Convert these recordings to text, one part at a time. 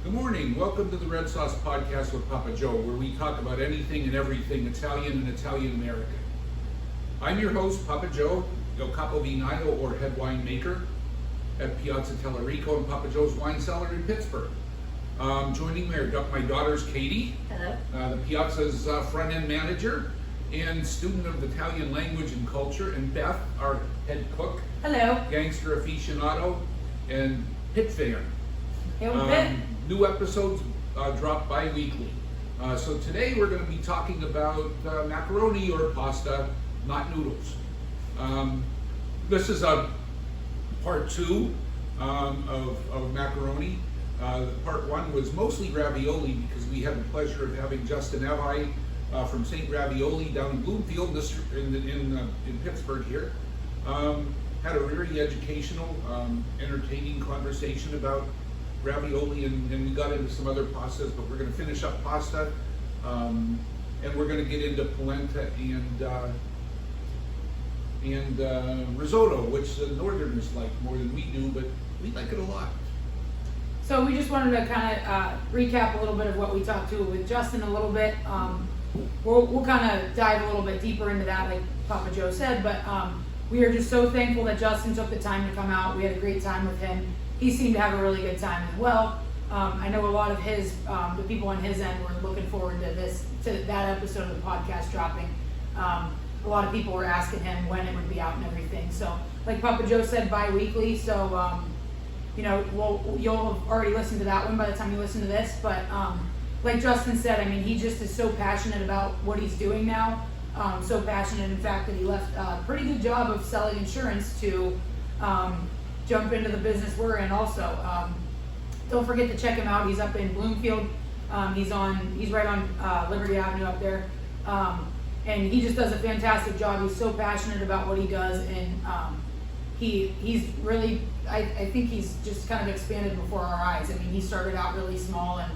Good morning. Welcome to the Red Sauce Podcast with Papa Joe, where we talk about anything and everything Italian and Italian American. I'm your host, Papa Joe, Il Capovinaio, or head winemaker at Piazza Tellerico and Papa Joe's Wine Cellar in Pittsburgh. Joining me are my daughters, Katie, Hello. the Piazza's front-end manager and student of Italian language and culture, and Beth, our head cook, Hello. gangster aficionado, and pit fan. Hey, New episodes drop bi-weekly. So today we're going to be talking about macaroni or pasta, not noodles. This is a part two of macaroni. Part one was mostly ravioli because we had the pleasure of having Justin Evi from St. Ravioli down in Bloomfield, in Pittsburgh here. Had a very educational, entertaining conversation about ravioli, and we got into some other pastas, but we're going to finish up pasta, and we're going to get into polenta and risotto, which the Northerners like more than we do, but we like it a lot. So we just wanted to kind of recap a little bit of what we talked to with Justin a little bit. We'll kind of dive a little bit deeper into that, like Papa Joe said, but we are just so thankful that Justin took the time to come out. We had a great time with him. He seemed to have a really good time as well. I know a lot of the people on his end were looking forward to that episode of the podcast dropping. A lot of people were asking him when it would be out and everything. So, like Papa Joe said, bi-weekly. So, you'll have already listened to that one by the time you listen to this. But like Justin said, I mean, he just is so passionate about what he's doing now. So passionate, in fact, that he left a pretty good job of selling insurance to jump into the business we're in also. Don't forget to check him out. He's up in Bloomfield. He's right on Liberty Avenue up there. And he just does a fantastic job. He's so passionate about what he does, and he's really, I think he's just kind of expanded before our eyes. I mean, he started out really small, and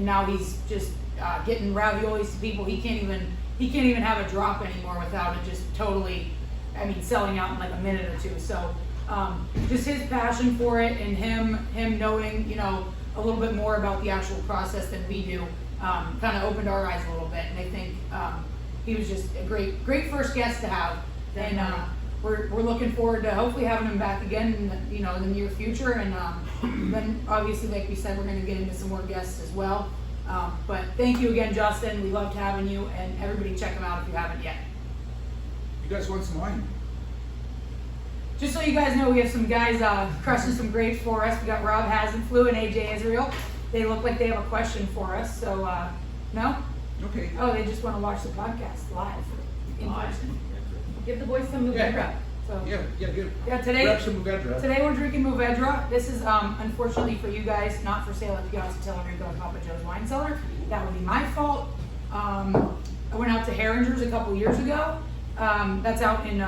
now he's just getting raviolis to people. He can't even have a drop anymore without it just totally, selling out in like a minute or two. So just his passion for it, and him knowing, a little bit more about the actual process than we do, kind of opened our eyes a little bit. And I think he was just a great first guest to have. And we're looking forward to hopefully having him back again in the near future. And then obviously, like we said, we're going to get into some more guests as well. But thank you again, Justin. We loved having you, and everybody check him out if you haven't yet. You guys want some wine? Just so you guys know, we have some guys crushing some grapes for us. We got Rob Hasenflu and AJ Israel. They look like they have a question for us. So, no? Okay. Oh, they just want to watch the podcast live in person. Give the boys some Movedra. So, today, grab some Movedra. Today we're drinking Movedra. This is, unfortunately for you guys, not for sale at Piazza Tellerico and Papa Joe's Wine Cellar. That would be my fault. I went out to Herringer's a couple years ago. That's out in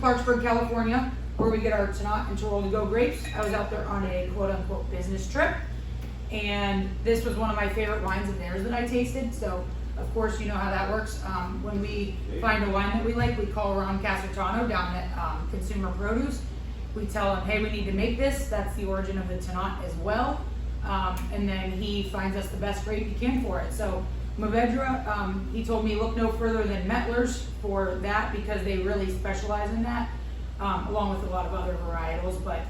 Clarksburg, California, where we get our Tannat and Tirol to Go grapes. I was out there on a quote-unquote business trip, and this was one of my favorite wines of theirs that I tasted. So, of course, you know how that works. When we find a wine that we like, we call Ron Casartano down at Consumer Produce. We tell him, hey, we need to make this. That's the origin of the Tannat as well. And then he finds us the best grape he can for it. So Movedra, he told me look no further than Mettler's for that, because they really specialize in that, along with a lot of other varietals. But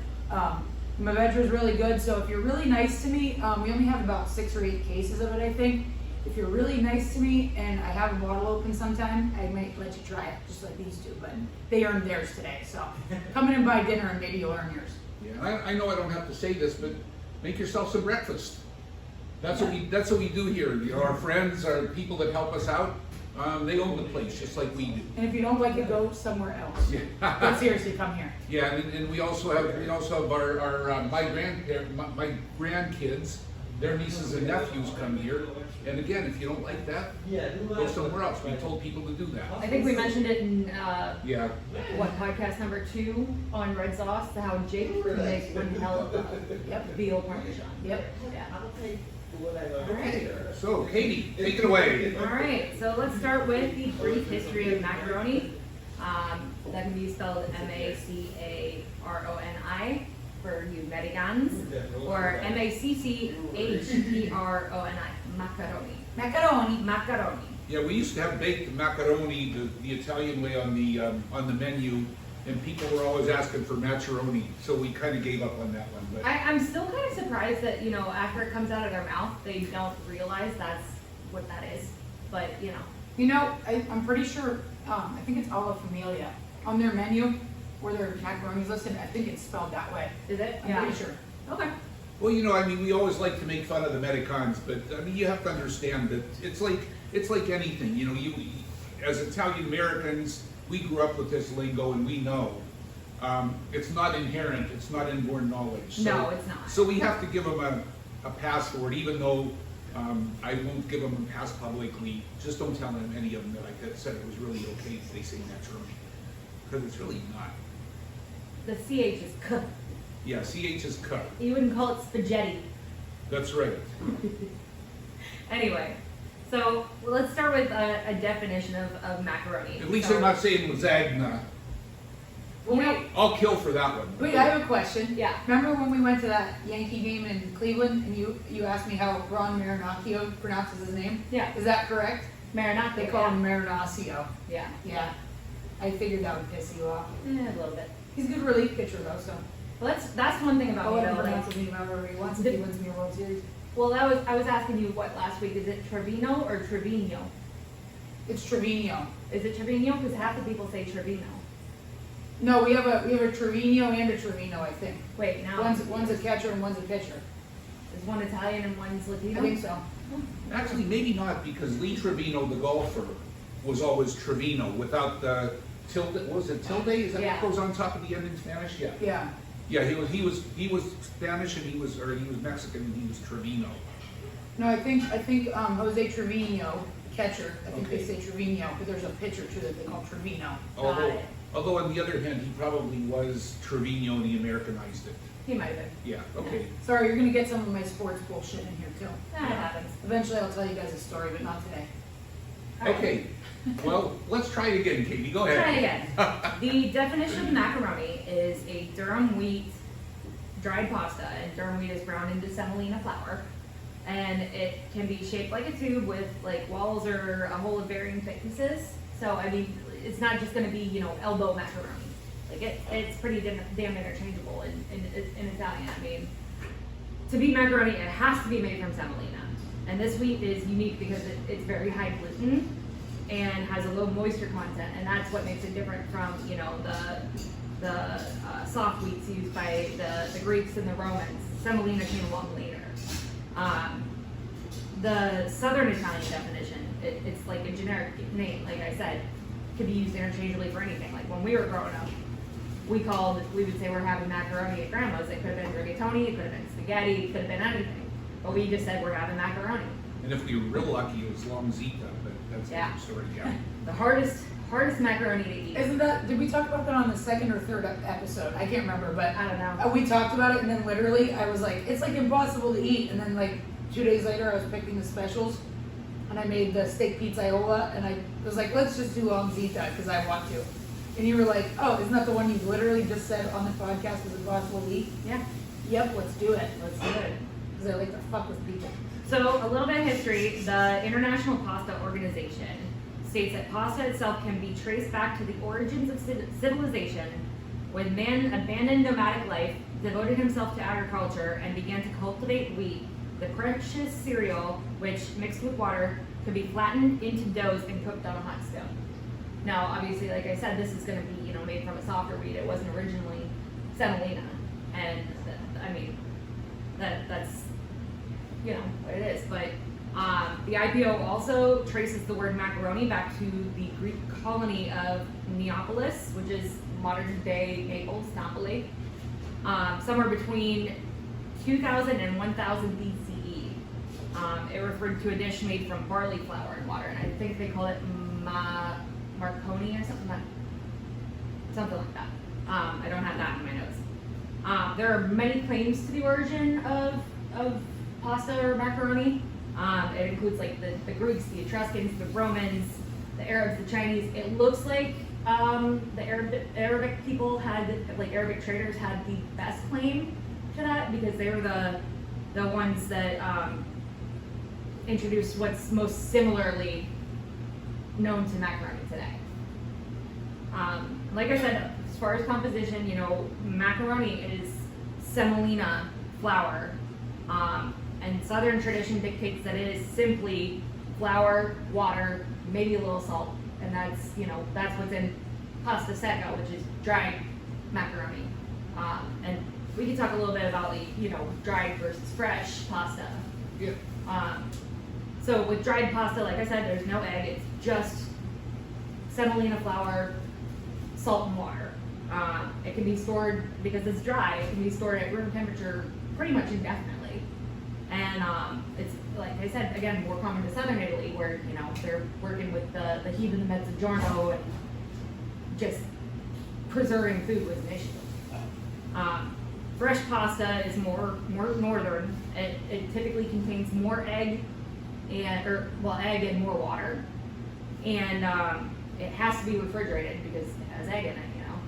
Movedra is really good. So if you're really nice to me, we only have about 6 or 8 cases of it, I think. If you're really nice to me and I have a bottle open sometime, I might let you try it, just like these two. But they earned theirs today, so come in and buy dinner and maybe you'll earn yours. Yeah, I know I don't have to say this, but make yourself some breakfast. That's what we do here. Our friends, our people that help us out, they own the place just like we do. And if you don't like it, go somewhere else. Yeah. But seriously, come here. Yeah, and we also have my grandkids, their nieces and nephews come here. And again, if you don't like that, go somewhere else. We told people to do that. I think we mentioned it in podcast number 2 on Red Sauce, how Jake makes one hell of a veal parmesan. Yep. Yeah. Okay, so Katie, take it away. All right, so let's start with the brief history of macaroni. That can be spelled Macaroni. for you Americans, or Maccheroni. Macaroni. Macaroni. Yeah, we used to have baked macaroni the Italian way on the menu, and people were always asking for macaroni, so we kind of gave up on that one. But I'm still kind of surprised that, you know, after it comes out of their mouth, they don't realize that's what that is. But, you know. You know, I'm pretty sure, I think it's alla familia. On their menu, where their macaroni's listed, I think it's spelled that way. Is it? I'm pretty sure. Okay. well, you know, I mean, we always like to make fun of the Americans, but I mean, you have to understand that it's like anything. You know, as Italian Americans, we grew up with this lingo, and we know. It's not inherent, it's not inborn knowledge. So, No, it's not. So we have to give them a pass for it, even though I won't give them a pass publicly. Just don't tell them any of them that I said it was really okay if they say macaroni, because it's really not. The CH is K. Yeah, CH is cut. You wouldn't call it spaghetti. That's right. Anyway, so let's start with a definition of macaroni. At least So- I'm not saying lasagna. Well, You know- wait, I'll kill for that one. wait, I have a question. Yeah. Remember when we went to that Yankee game in Cleveland, and you asked me how Ron Marinaccio pronounces his name? Yeah. Is that correct? Marinaccio. They call him Marinaccio. Yeah. Yeah. I figured that would piss you off. A little bit. He's a good relief pitcher though, so Well, that's one thing about I'll me let him though. pronounce Like, his name however he wants if he wins me a World Series. well, I was asking you what last week. Is it Trevino or Trevino? It's Trevino. Is it Trevino? Because half the people say Trevino. No, we have a Trevino and a Trevino, I think. Wait, now One's a catcher and one's a pitcher. is one Italian and one's Latino? I think so. Actually, maybe not, because Lee Trevino, the golfer, was always Trevino without the tilde. What was it, tilde? Is that Yeah. what goes on top of the end in Spanish? Yeah. Yeah. Yeah, he was Spanish, and he was Mexican, and he was Trevino. No, I think Jose Trevino, catcher. I think they Okay. say Trevino, but there's a pitcher too that they call Trevino. it. Although on the other hand, he probably was Trevino, and he Americanized it. He might have been. Yeah. Okay. Sorry, you're gonna get some of my sports bullshit in here too. That happens. Eventually, I'll tell you guys a story, but not today. All right. Okay. Well, let's try it again, Katie. Go ahead. Try it again. The definition of macaroni is a durum wheat dried pasta, and durum wheat is ground into semolina flour, and it can be shaped like a tube with like walls or a hole of varying thicknesses. So I mean, it's not just going to be, you know, elbow macaroni. Like it's pretty damn interchangeable in Italian. I mean, to be macaroni, it has to be made from semolina, and this wheat is unique because it's very high gluten and has a low moisture content, and that's what makes it different from, you know, the soft wheats used by the Greeks and the Romans. Semolina came along later. The Southern Italian definition, it's like a generic name, like I said, could be used interchangeably for anything. Like when we were growing up, we would say we're having macaroni at grandma's. It could have been rigatoni, it could have been spaghetti, it could have been anything. But we just said we're having macaroni. And if we were real lucky, it was longzita, but that's a Yeah. different story. Yeah. The hardest macaroni to eat. Isn't that? Did we talk about that on the second or third episode? I can't remember, but I don't know. we talked about it, and then literally I was like, it's like impossible to eat. And then like 2 days later, I was picking the specials, and I made the steak pizzaiola, and I was like, let's just do longzita because I want to. And you were like, oh, isn't that the one you literally just said on the podcast was impossible to eat? Yeah, Yep, let's do it. let's do it. Because I like to fuck with people. So a little bit of history. The International Pasta Organization states that pasta itself can be traced back to the origins of civilization, when man abandoned nomadic life, devoted himself to agriculture, and began to cultivate wheat, the precious cereal, which, mixed with water, could be flattened into doughs and cooked on a hot stone. Now, obviously, like I said, this is going to be, you know, made from a softer wheat. It wasn't originally semolina, and I mean, that's, you know, what it is. But the IPO also traces the word macaroni back to the Greek colony of Neapolis, which is modern day Naples, Napoli, somewhere between 2000 and 1000 BCE. It referred to a dish made from barley flour and water, and I think they call it Marconi or something like that. I don't have that in my notes. There are many claims to the origin of pasta or macaroni. It includes like the Greeks, the Etruscans, the Romans, the Arabs, the Chinese. It looks like the Arabic people had, like Arabic traders had the best claim, to that because they were the ones that introduced what's most similarly known to macaroni today. Like I said, as far as composition, you know, macaroni is semolina flour, and Southern tradition dictates that it is simply flour, water, maybe a little salt, and that's, you know, that's what's in pasta secca, which is dried macaroni. And we can talk a little bit about, like, you know, dried versus fresh pasta. Yeah. So with dried pasta, like I said, there's no egg. It's just semolina flour, salt, and water. It can be stored, because it's dry, it can be stored at room temperature pretty much indefinitely. And it's, like I said, again, more common to southern Italy, where, you know, they're working with the heat of the mezzogiorno and just preserving food was an issue. Fresh pasta is more northern. It typically contains more egg egg and more water, and it has to be refrigerated because it has egg in it, you know.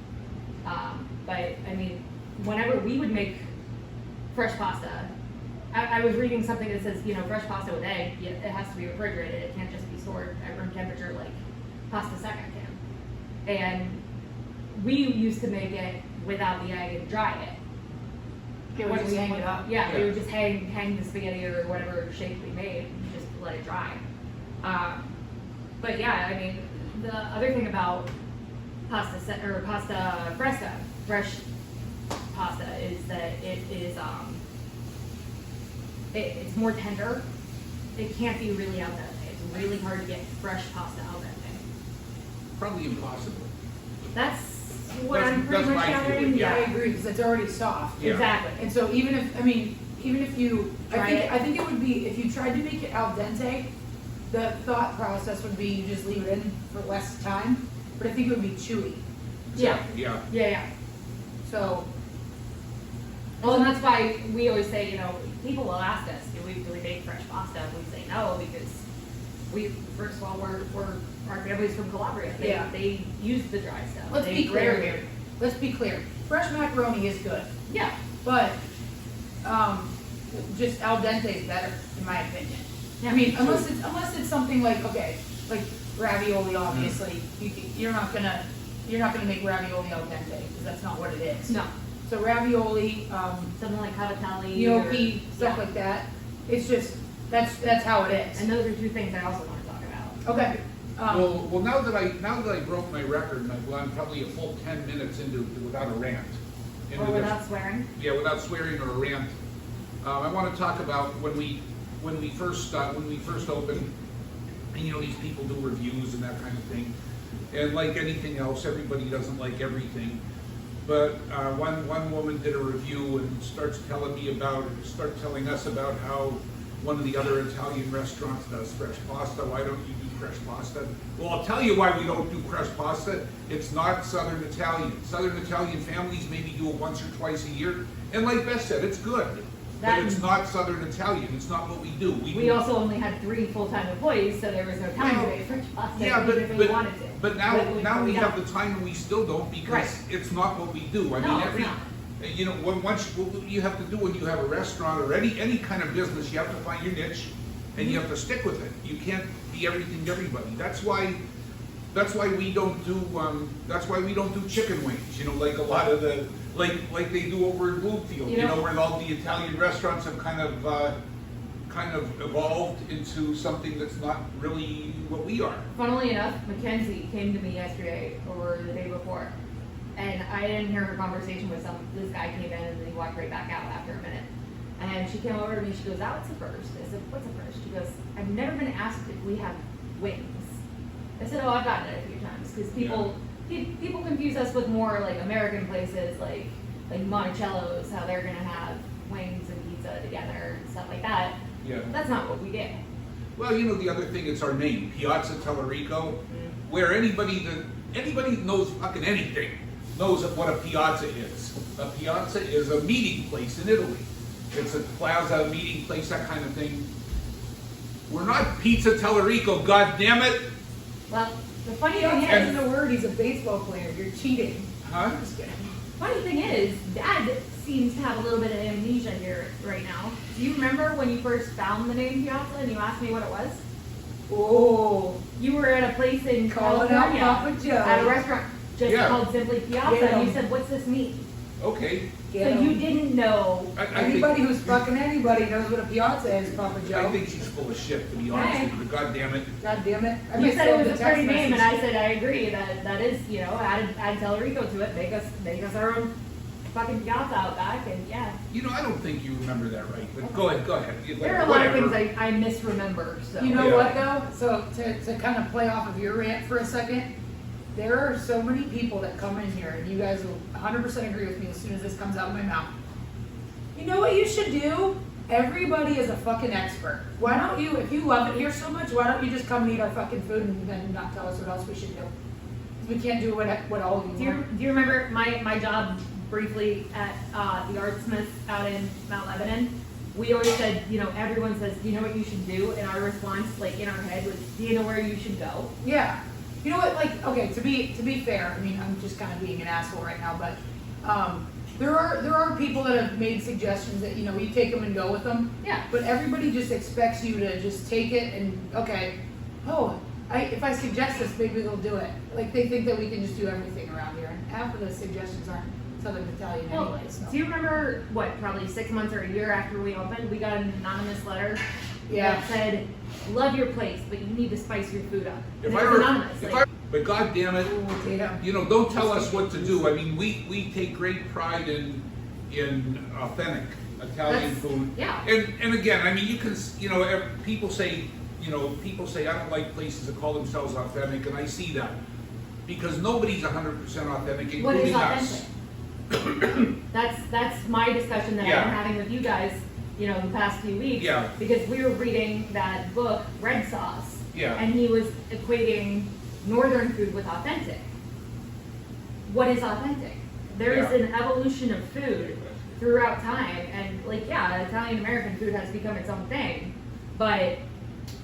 But I mean, whenever we would make fresh pasta, I was reading something that says, you know, fresh pasta with egg, it has to be refrigerated. It can't just be stored at room temperature like pasta secca can. And we used to make it without the egg and dry it. Yeah, we just hang it up. Yeah, we would just hang the spaghetti or whatever shape we made and just let it dry. But yeah, I mean, the other thing about pasta fresca, fresh pasta, is that it is it's more tender. It can't be really al dente. It's really hard to get fresh pasta al dente. Probably impossible. That's what I'm pretty that's much my feeling, gathering. Yeah, I agree, because it's already soft. Yeah. Exactly. And so even if you, Try it. I think it would be, if you tried to make it al dente, the thought process would be you just leave it in for less time, but I think it would be chewy. Yeah. Yeah. So, Well, and that's why we always say, you know, people will ask us, do we make fresh pasta? And we say no, because first of all, our family's from Calabria. They use the dry stuff. let's They be clear rarely- here. Let's be clear. Fresh macaroni is good, Yeah. but just al dente is better, in my opinion. Yeah. I mean, unless it's something like, okay, like ravioli, obviously, you're not gonna make ravioli al dente, because that's not what it is. No. So ravioli, Something like cavatelli. gnocchi, or- stuff yeah. like that. It's just, that's how it is. And those are two things I also want to talk about. Okay. Well, now that I broke my record, I'm probably a full 10 minutes into without a rant. Or without swearing. Yeah, without swearing or a rant. I want to talk about when we first opened, and you know, these people do reviews and that kind of thing. And like anything else, everybody doesn't like everything. But one woman did a review and starts telling us about how one of the other Italian restaurants does fresh pasta. Why don't you do fresh pasta? Well, I'll tell you why we don't do fresh pasta. It's not Southern Italian. Southern Italian families maybe do it once or twice a year. And like Beth said, it's good. But it's not Southern Italian. It's not what we do. We also only had 3 full-time employees, so there was no time to make fresh pasta. Yeah, even if we wanted to. but now we have don't. the time and we still don't, because Right. it's not what we do. I No, mean, it's not. you know, what you have to do when you have a restaurant or any kind of business, you have to find your niche and you have to stick with it. You can't be everything to everybody. That's why we don't do chicken wings. You know, like a lot of the like they do over in Bloomfield. You know, where all the Italian restaurants have kind of evolved into something that's not really what we are. Funnily enough, Mackenzie came to me yesterday or the day before, and I didn't hear her conversation with this guy came in and then he walked right back out after a minute. And she came over to me, she goes, "Oh, what's a first?" I said, "What's a first?" She goes, "I've never been asked if we have wings." I said, "Oh, I've gotten it a few times, because people confuse us with more like American places, like Monticello's, how they're gonna have wings and pizza together and stuff like that. Yeah. That's not what we get. Well, you know, the other thing, it's our name, Piazza Tellerico, where anybody that knows fucking anything knows what a piazza is. A piazza is a meeting place in Italy. It's a plaza, meeting place, that kind of thing. We're not Pizza Tellerico, God damn it! Well, the funny You don't thing say is, the word, he's a baseball player, you're cheating. Huh? Just kidding. funny thing is, Dad seems to have a little bit of amnesia here right now. Do you remember when you first found the name Piazza and you asked me what it was? Oh, You were at a place in Calling out California Papa Joe. at a restaurant just Yeah. called Simply Piazza, Get and 'em. you said, "What's this mean?" Okay. So you didn't know. I think, Anybody who's fucking anybody knows what a piazza is, Papa I Joe. think she's full of shit, to be honest Hey. with you. God damn it. God damn it. I You missed said it all was the a text pretty name, and messages. I said I agree that is, add Tellerico to it, make us our own fucking piazza out back, and yeah. You know, I don't think you remember that right, but go ahead. There are a lot of Whatever. things I misremember. So You know Yeah. what though? So to kind of play off of your rant for a second, there are so many people that come in here, and you guys will 100% agree with me as soon as this comes out of my mouth. You know what you should do? Everybody is a fucking expert. Why don't you, if you love it here so much, why don't you just come and eat our fucking food and then not tell us what else we should do? We can't do what all of Do you you, want. do you remember my job briefly at the Artsmith out in Mount Lebanon? We always said, everyone says, do you know what you should do? And our response, like in our head, was, do you know where you should go? Yeah. You know what? Like, okay, to be fair, I mean, I'm just kind of being an asshole right now, but there are people that have made suggestions that you take them and go with them. Yeah. But everybody just expects you to just take it and okay, if I suggest this, maybe they'll do it. Like they think that we can just do everything around here, and half of the suggestions aren't Southern Italian Well, anyway. So. do you remember probably 6 months or a year after we opened, we got an anonymous letter Yeah. that said, "Love your place, but you need to spice your food up." And If it I was were, anonymous. if like, but God damn it, Ooh, Tatum. don't tell us what to do. I mean, we take great pride in authentic Italian That's- food. yeah. And again, I mean, you can, people say, I don't like places that call themselves authentic, and I see that because nobody's 100% authentic, What is including us. authentic? That's my discussion that Yeah. I've been having with you guys, the past few weeks. Yeah. Because we were reading that book, Red Sauce. Yeah. And he was equating northern food with authentic. What is authentic? There is Yeah. an evolution of food throughout time, and Italian American food has become its own thing. But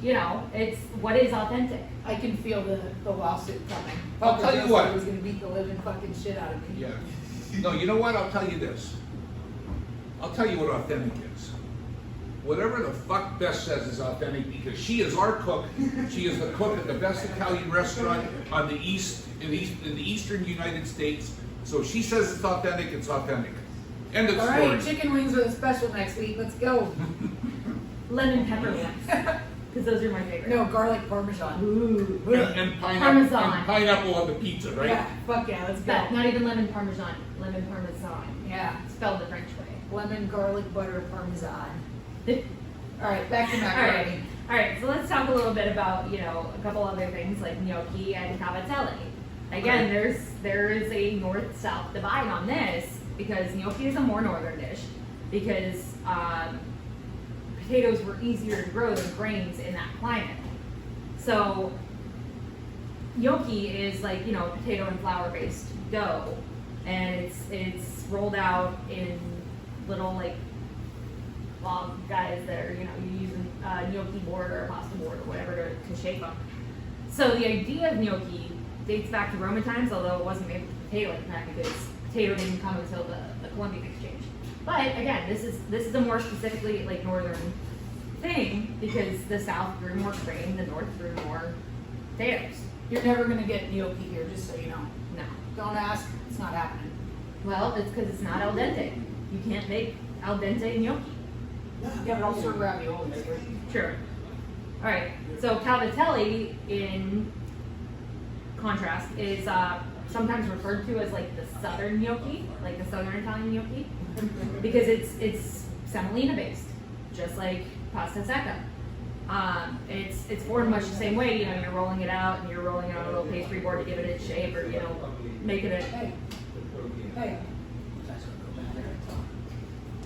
it's what is authentic. I can feel the lawsuit coming. I'll Papa tell you Joe said what. he was gonna beat the living fucking shit out of me. Yeah. No, you know what? I'll tell you this. I'll tell you what authentic is. Whatever the fuck Beth says is authentic because she is our cook. She is the cook at the best Italian restaurant on the in the eastern United States. So she says it's authentic, it's authentic. End of All story. right, chicken wings are the special next week. Let's go. Lemon pepper ones, because those are my favorite. No, garlic parmesan. Ooh. And pineapple, Parmesan. and pineapple on the pizza, right? Yeah, fuck yeah, let's go. Not even lemon parmesan, lemon parmesan. Yeah, Spelled the French way. lemon, garlic, butter, parmesan. All right, back to All right. macaroni. All right, so let's talk a little bit about, a couple other things like gnocchi and cavatelli. Again, there is a north-south divide on this because gnocchi is a more northern dish because potatoes were easier to grow than grains in that climate. So gnocchi is like, potato and flour based dough, and it's rolled out in little like long guys that are, you're using a gnocchi board or a pasta board or whatever to shape them. So the idea of gnocchi dates back to Roman times, although it wasn't made with potato at the time because potato didn't come until the Columbian Exchange. But again, this is a more specifically like northern thing because the South grew more grain, the North grew more potatoes. You're never gonna get gnocchi here, just so you know. No. Don't ask, it's not happening. Well, it's because it's not al dente. You can't make al dente gnocchi. Yeah, but I'll serve ravioli here. Sure. All right. So cavatelli, in contrast, is sometimes referred to as like the southern gnocchi, like the southern Italian gnocchi, because it's semolina based, just like pasta secca. It's formed much the same way. You're rolling it out and you're rolling it on a little pastry board to give it its shape, or making it. Hey, hey.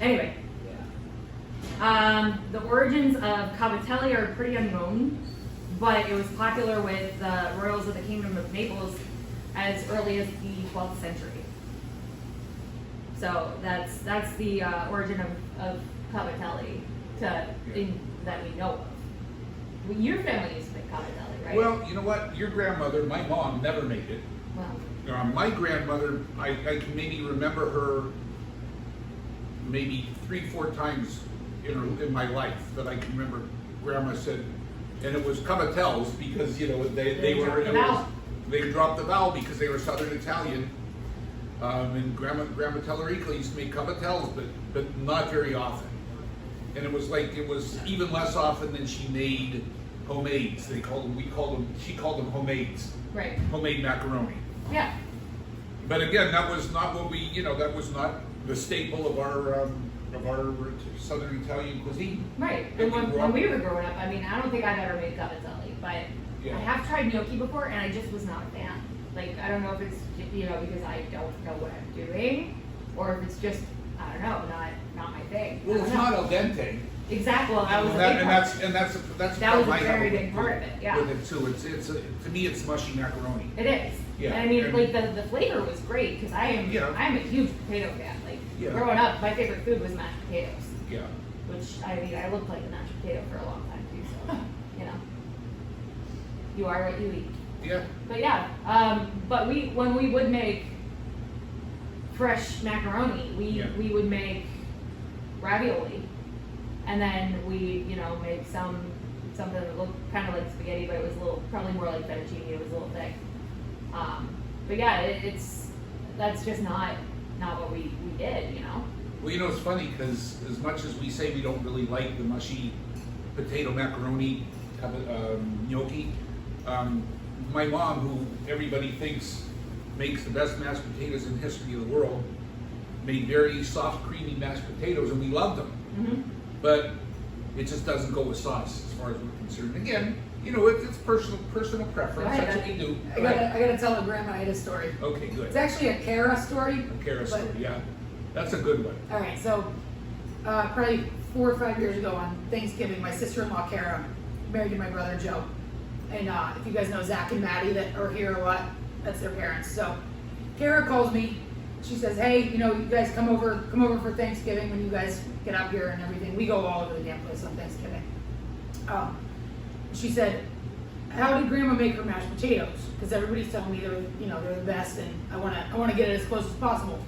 Anyway. The origins of cavatelli are pretty unknown, but it was popular with the royals of the Kingdom of Naples as early as the 12th century. So that's the origin of cavatelli that we know of. Your family used to make cavatelli, right? Well, you know what? Your grandmother, my mom, never made it. Well, My grandmother, I can maybe remember her maybe 3-4 times in my life that I can remember. Grandma said, and it was Cavatels because they were they dropped the vowel because they were Southern Italian. And Grandma Tellerico used to make Cavatels, but not very often. And it was even less often than she made homemades. She called them homemades. Right. Homemade macaroni. Yeah. But again, that was not what that was not the staple of our Southern Italian cuisine. Right. that And we when, grew when up we with. were growing up, I mean, I don't think I've ever made cavatelli, but Yeah. I have tried gnocchi before, and I just was not a fan. Like, I don't know if it's because I don't know what I'm doing, or if it's just I don't know, not my thing. Well, I it's don't know. not al dente. Exactly. Well, that was a That- big and part. that's That problem was a I have very with- big part of it, yeah. With it too, to me it's mushy macaroni. It is. Yeah, And I mean, and- like the flavor was great because I am a huge potato fan. Like Yeah. growing up, my favorite food was mashed potatoes, Yeah. which I mean, I looked like a mashed potato for a long time too. So you are what you eat. Yeah. But yeah, but when we would make fresh macaroni, we would make ravioli, and then we make something that looked kind of like spaghetti, but it was probably more like fettuccine. It was a little thick. But yeah, that's just not what we did. Well, it's funny because as much as we say we don't really like the mushy potato macaroni gnocchi, my mom, who everybody thinks makes the best mashed potatoes in the history of the world, made very soft, creamy mashed potatoes, and we loved them. Mm-hmm. But it just doesn't go with sauce as far as we're concerned. Again, it's personal preference. Go ahead. That's what we do. I gotta tell a Grandma Ida story. Okay, good. It's actually a Cara story. A Cara but- story, yeah. That's a good one. All right, so probably 4 or 5 years ago on Thanksgiving, my sister-in-law Cara married to my brother Joe, and if you guys know Zach and Maddie that are here a lot, that's their parents. So Cara calls me. She says, "Hey, you guys come over for Thanksgiving when you guys get up here and everything. We go all over the damn place on Thanksgiving." She said, "How did Grandma make her mashed potatoes? Because everybody's telling me they're the best, and I want to get it as close as possible."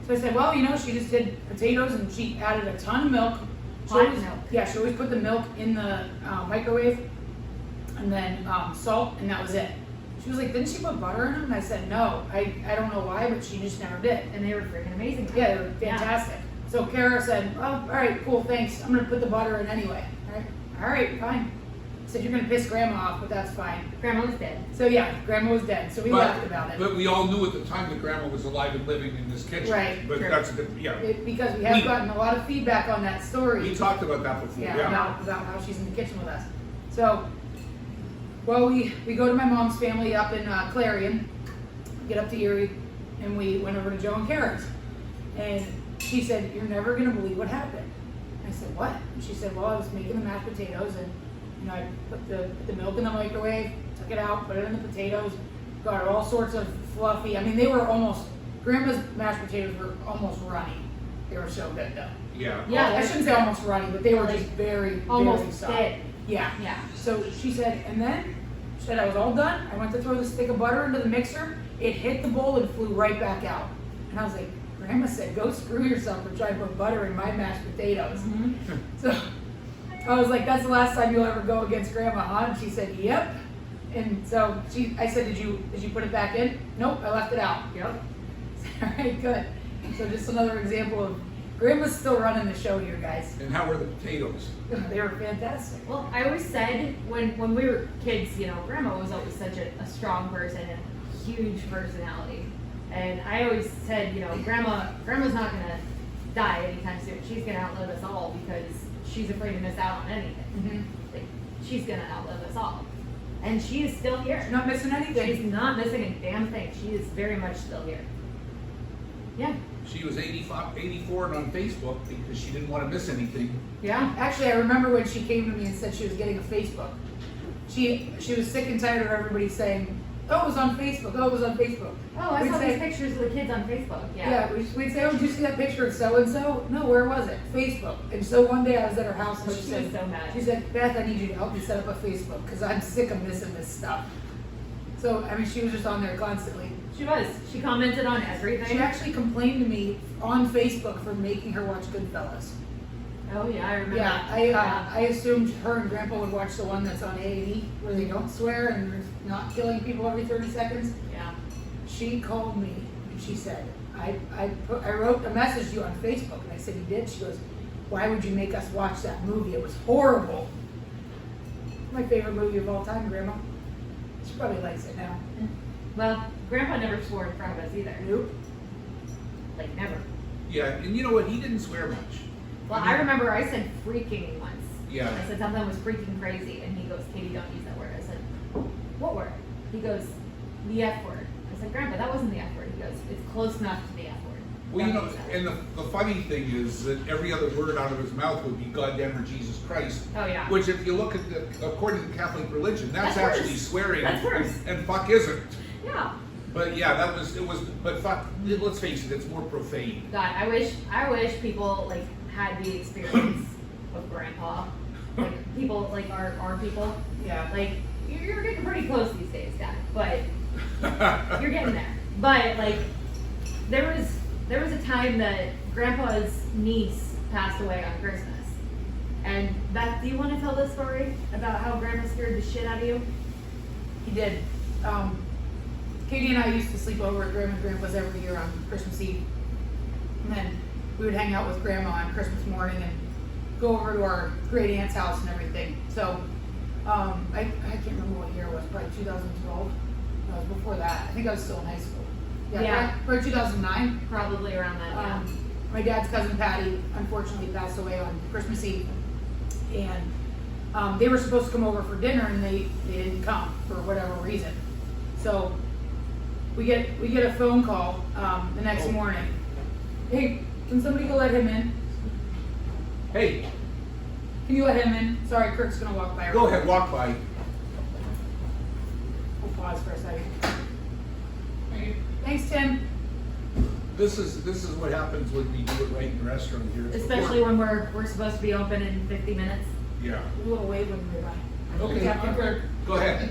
So I said, "Well, she just did potatoes and she added a ton of milk. Hot always, milk. Yeah, she always put the milk in the microwave, and then salt, and that was it." She was like, "Didn't she put butter in them?" And I said, "No, I don't know why, but she just never did." And they were freaking amazing. Yeah, they were fantastic. So Cara said, "Well, all right, cool, thanks. I'm gonna put the butter in anyway." All right, fine. I said, "You're gonna piss Grandma off, but that's fine." Grandma was dead. So yeah, Grandma was dead. So we laughed about it. But we all knew at the time that Grandma was alive and living in this kitchen. Right, But true. that's a good, Because we have gotten a lot of feedback on that story. We talked about that before, Yeah, yeah. about how she's in the kitchen with us. So, well, we go to my mom's family up in Clarion, get up to Erie, and we went over to Joe and Kara's. And she said, "You're never going to believe what happened." I said, "What?" And she said, "Well, I was making the mashed potatoes, and I put the milk in the microwave, took it out, put it in the potatoes, got it all sorts of fluffy. I mean, they were almost, Grandma's mashed potatoes were almost runny. They were so good, though. Yeah. Yeah, I shouldn't say almost runny, but they were just very, Almost very soft. thick. Yeah. Yeah. So she said, and then she said I was all done. I went to throw the stick of butter into the mixer. It hit the bowl and flew right back out. And I was like, Grandma said, "Go screw yourself for trying to put butter in my mashed potatoes." Mm-hmm. So I was like, "That's the last time you'll ever go against Grandma, huh?" And she said, "Yep." And so I said, "Did you put it back in?" "Nope, I left it out." Yep. All right, good. So just another example of Grandma's still running the show here, guys. And how were the potatoes? They were fantastic. Well, I always said when we were kids, Grandma was always such a strong person and a huge personality. And I always said, Grandma's not gonna die anytime soon. She's gonna outlive us all because she's afraid to miss out on anything. Mm-hmm. Like, she's gonna outlive us all. And she is still here. She's not missing anything. She's not missing a damn thing. She is very much still here. Yeah. She was 84 and on Facebook because she didn't want to miss anything. Yeah. Actually, I remember when she came to me and said she was getting a Facebook. She was sick and tired of everybody saying, "Oh, it was on Facebook. Oh, it was on Facebook." Oh, I We'd saw say- these pictures of the kids on Facebook. Yeah. Yeah, we'd say, "Oh, did you see that picture of so and so?" "No, where was it?" "Facebook." And so one day I was at her house and Oh, she she said, was so mad. She said, "Beth, I need you to help me set up a Facebook because I'm sick of missing this stuff." So I mean, she was just on there constantly. She was. She commented on everything. She actually complained to me on Facebook for making her watch Goodfellas. Oh yeah, I remember. Yeah, I assumed her and Grandpa would watch the one that's on A&E where they don't swear and they're not killing people every 30 seconds. Yeah. She called me and she said, I wrote a message to you on Facebook and I said, you did? She goes, why would you make us watch that movie? It was horrible. My favorite movie of all time, Grandma. She probably likes it now. Well, Grandpa never swore in front of us either. Nope. Like never. Yeah, and you know what? He didn't swear much. Well, I remember I said freaking once. Yeah. I said something was freaking crazy, and he goes, Katie, don't use that word. I said, what word? He goes, the F word. I said, Grandpa, that wasn't the F word. He goes, it's close enough to the F word. Well, you That know, makes sense. and the funny thing is that every other word out of his mouth would be goddamn or Jesus Christ. Oh, yeah. Which, if you look at according to Catholic religion, that's That's actually worse. swearing. That's worse. And fuck isn't. Yeah. But yeah, but fuck, let's face it, it's more profane. God, I wish people like had the experience of Grandpa. Like people like our people. Yeah. Like you're getting pretty close these days, Dad. But you're getting there. But like there was a time that Grandpa's niece passed away on Christmas. And Beth, do you want to tell the story about how Grandpa scared the shit out of you? He did. Katie and I used to sleep over at Grandma and Grandpa's every year on Christmas Eve. And then we would hang out with Grandma on Christmas morning and go over to our great aunt's house and everything. So, I can't remember what year it was, probably 2012. No, it was before that. I think I was still in high school. Yeah. Probably 2009. Probably around that, yeah. My dad's cousin Patty unfortunately passed away on Christmas Eve. And they were supposed to come over for dinner and they didn't come for whatever reason. So we get a phone call the next morning. Hey, can somebody go let him in? Hey, Can you let him in? Sorry, Kirk's gonna walk by. go ahead, walk by. We'll pause for a second. Thanks, Tim. This is what happens when we do it right in the restaurant here. Especially when we're supposed to be open in 50 minutes. Yeah. A little wave when we're by. Okay. Captain Kirk. Go ahead.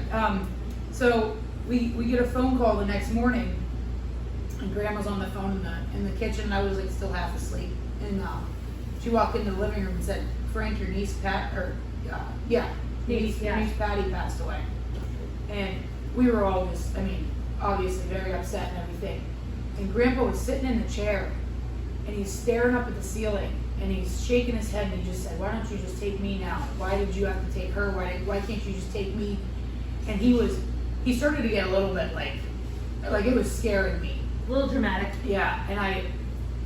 So we get a phone call the next morning, and Grandma's on the phone in the kitchen, and I was like still half asleep, and she walked into the living room and said, "Frank, your niece Pat, or niece Patty passed away," and we were all just, obviously very upset and everything. And Grandpa was sitting in the chair, and he's staring up at the ceiling, and he's shaking his head, and he just said, "Why don't you just take me now? Why did you have to take her? Why can't you just take me?" And he started to get a little bit like it was scaring me. A little dramatic. Yeah, and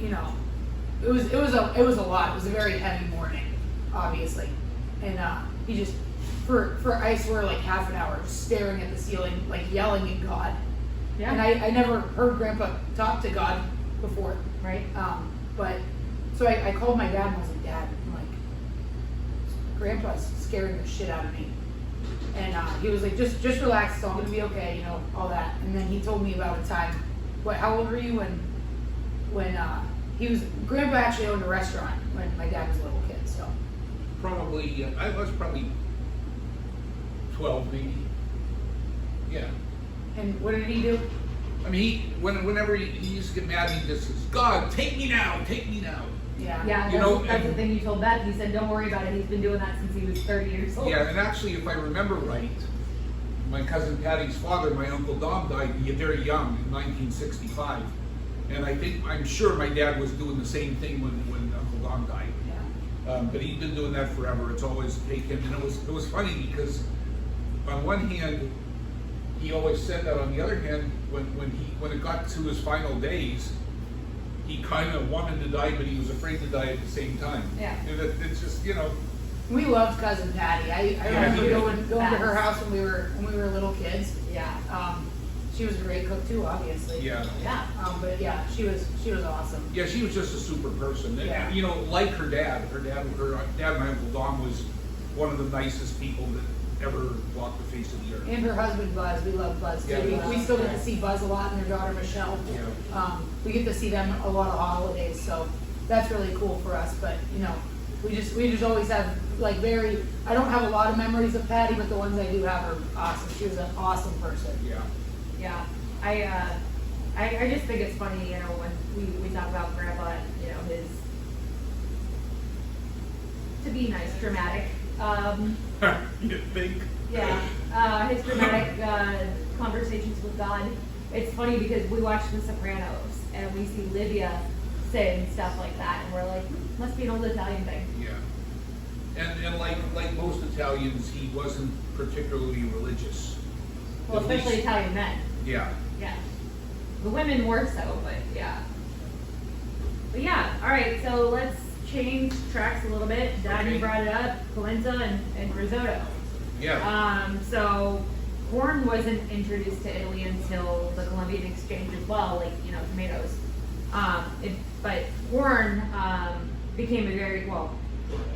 it was a lot. It was a very heavy morning, obviously, and he just for I swear like half an hour just staring at the ceiling, like yelling at God. Yeah. And I never heard Grandpa talk to God before. Right. But so I called my dad and I was like, "Dad, I'm like, Grandpa's scaring the shit out of me." And he was like, just relax, it's all gonna be okay, all that. And then he told me about a time. How old were you when Grandpa actually owned a restaurant when my dad was a little kid, so. Probably, I was probably 12 maybe. Yeah. And what did he do? Whenever he used to get mad, he just says, "God, take me now, take me now." Yeah. Yeah, that's the thing you told Beth. He said, "Don't worry about it. He's been doing that since he was 30 years old." Yeah, and actually, if I remember right, my cousin Patty's father, my Uncle Dom, died very young in 1965. And I'm sure my dad was doing the same thing when Uncle Dom died. Yeah. But he'd been doing that forever. It's always taken, and it was funny because on one hand, he always said that. On the other hand, when it got to his final days, he kind of wanted to die, but he was afraid to die at the same time. Yeah. And it's just, We loved cousin Patty. I remember going to her house when we were little kids. Yeah. She was a great cook too, obviously. Yeah. Yeah. But yeah, she was awesome. Yeah, she was just a super person. Yeah. And, like her dad, my Uncle Dom was one of the nicest people that ever walked the face of the earth. And her husband Buzz, we love Buzz too. Yeah. We still get to see Buzz a lot, and their daughter Michelle. Yeah. We get to see them a lot of holidays, so that's really cool for us. But we just always have I don't have a lot of memories of Patty, but the ones I do have are awesome. She was an awesome person. Yeah. Yeah. I just think it's funny, you know, when we talk about Grandpa and, you know, his, to be nice, dramatic, You think? his dramatic conversations with God. It's funny because we watch The Sopranos and we see Livia saying stuff like that, and we're like, must be an old Italian thing. Yeah. And like most Italians, he wasn't particularly religious. Well, At especially least- Italian men. Yeah. Yeah. The women more so, but yeah. But yeah, all right, so let's change tracks a little bit. Dad, Okay. you brought it up, polenta and risotto. Yeah. So corn wasn't introduced to Italy until the Columbian Exchange as well, like, you know, tomatoes. But corn became a very, well,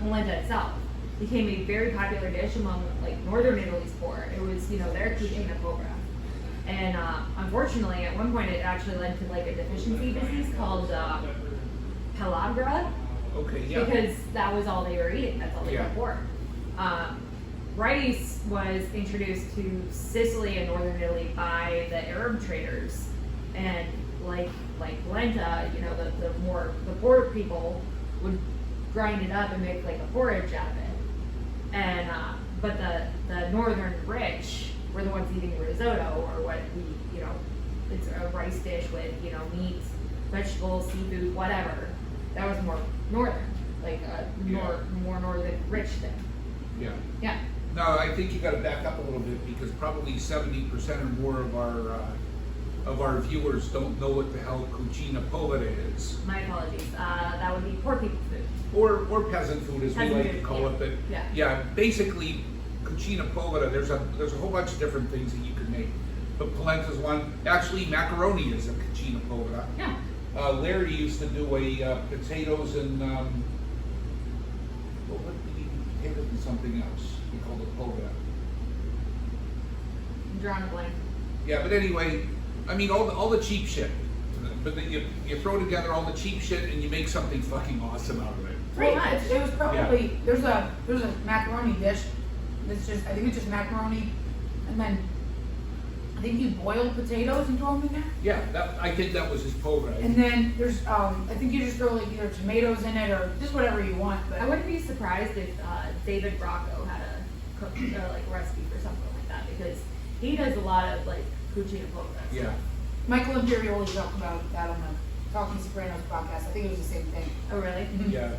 polenta itself became a very popular dish among, like, northern Italy's poor. It was, you know, their cucina povera. And unfortunately, at one point, it actually led to, like, a deficiency disease called pellagra, Okay. Yeah. because that was all they were eating. That's all they Yeah. could afford. Rice was introduced to Sicily and northern Italy by the Arab traders, and like polenta, you know, the poor people would grind it up and make like a porridge out of it. And but the northern rich were the ones eating risotto, or what we, you know, it's a rice dish with, you know, meat, vegetables, seafood, whatever. That was more northern, like more northern rich thing. Yeah. Yeah. No, I think you got to back up a little bit because probably 70% or more of our viewers don't know what the hell cucina povera is, My apologies. That would be poor people food. or peasant food as we Peasant like to food, call yeah. it. But Yeah. basically, cucina povera. There's a whole bunch of different things that you could make, but polenta is one. Actually, macaroni is a cucina povera. Yeah. Larry used to do a potatoes and what did he do? Potatoes and something else. We called it povera. I'm drawing a blank. Yeah, but anyway, I mean all the cheap shit. But then you throw together all the cheap shit and you make something fucking awesome out of it. Pretty Well, much. It was probably there's a macaroni dish. It's just, I think it's just macaroni, and then I think you boil potatoes and throw them in there. Yeah, I think that was his povera. And then there's I think you just throw like either tomatoes in it or just whatever you want. But I wouldn't be surprised if David Rocco had a cook like recipe for something like that, because he does a lot of like cucina povera. Yeah. Michael Imperioli talked about that on the Talking Sopranos podcast. I think it was the same thing. Oh really? Yeah.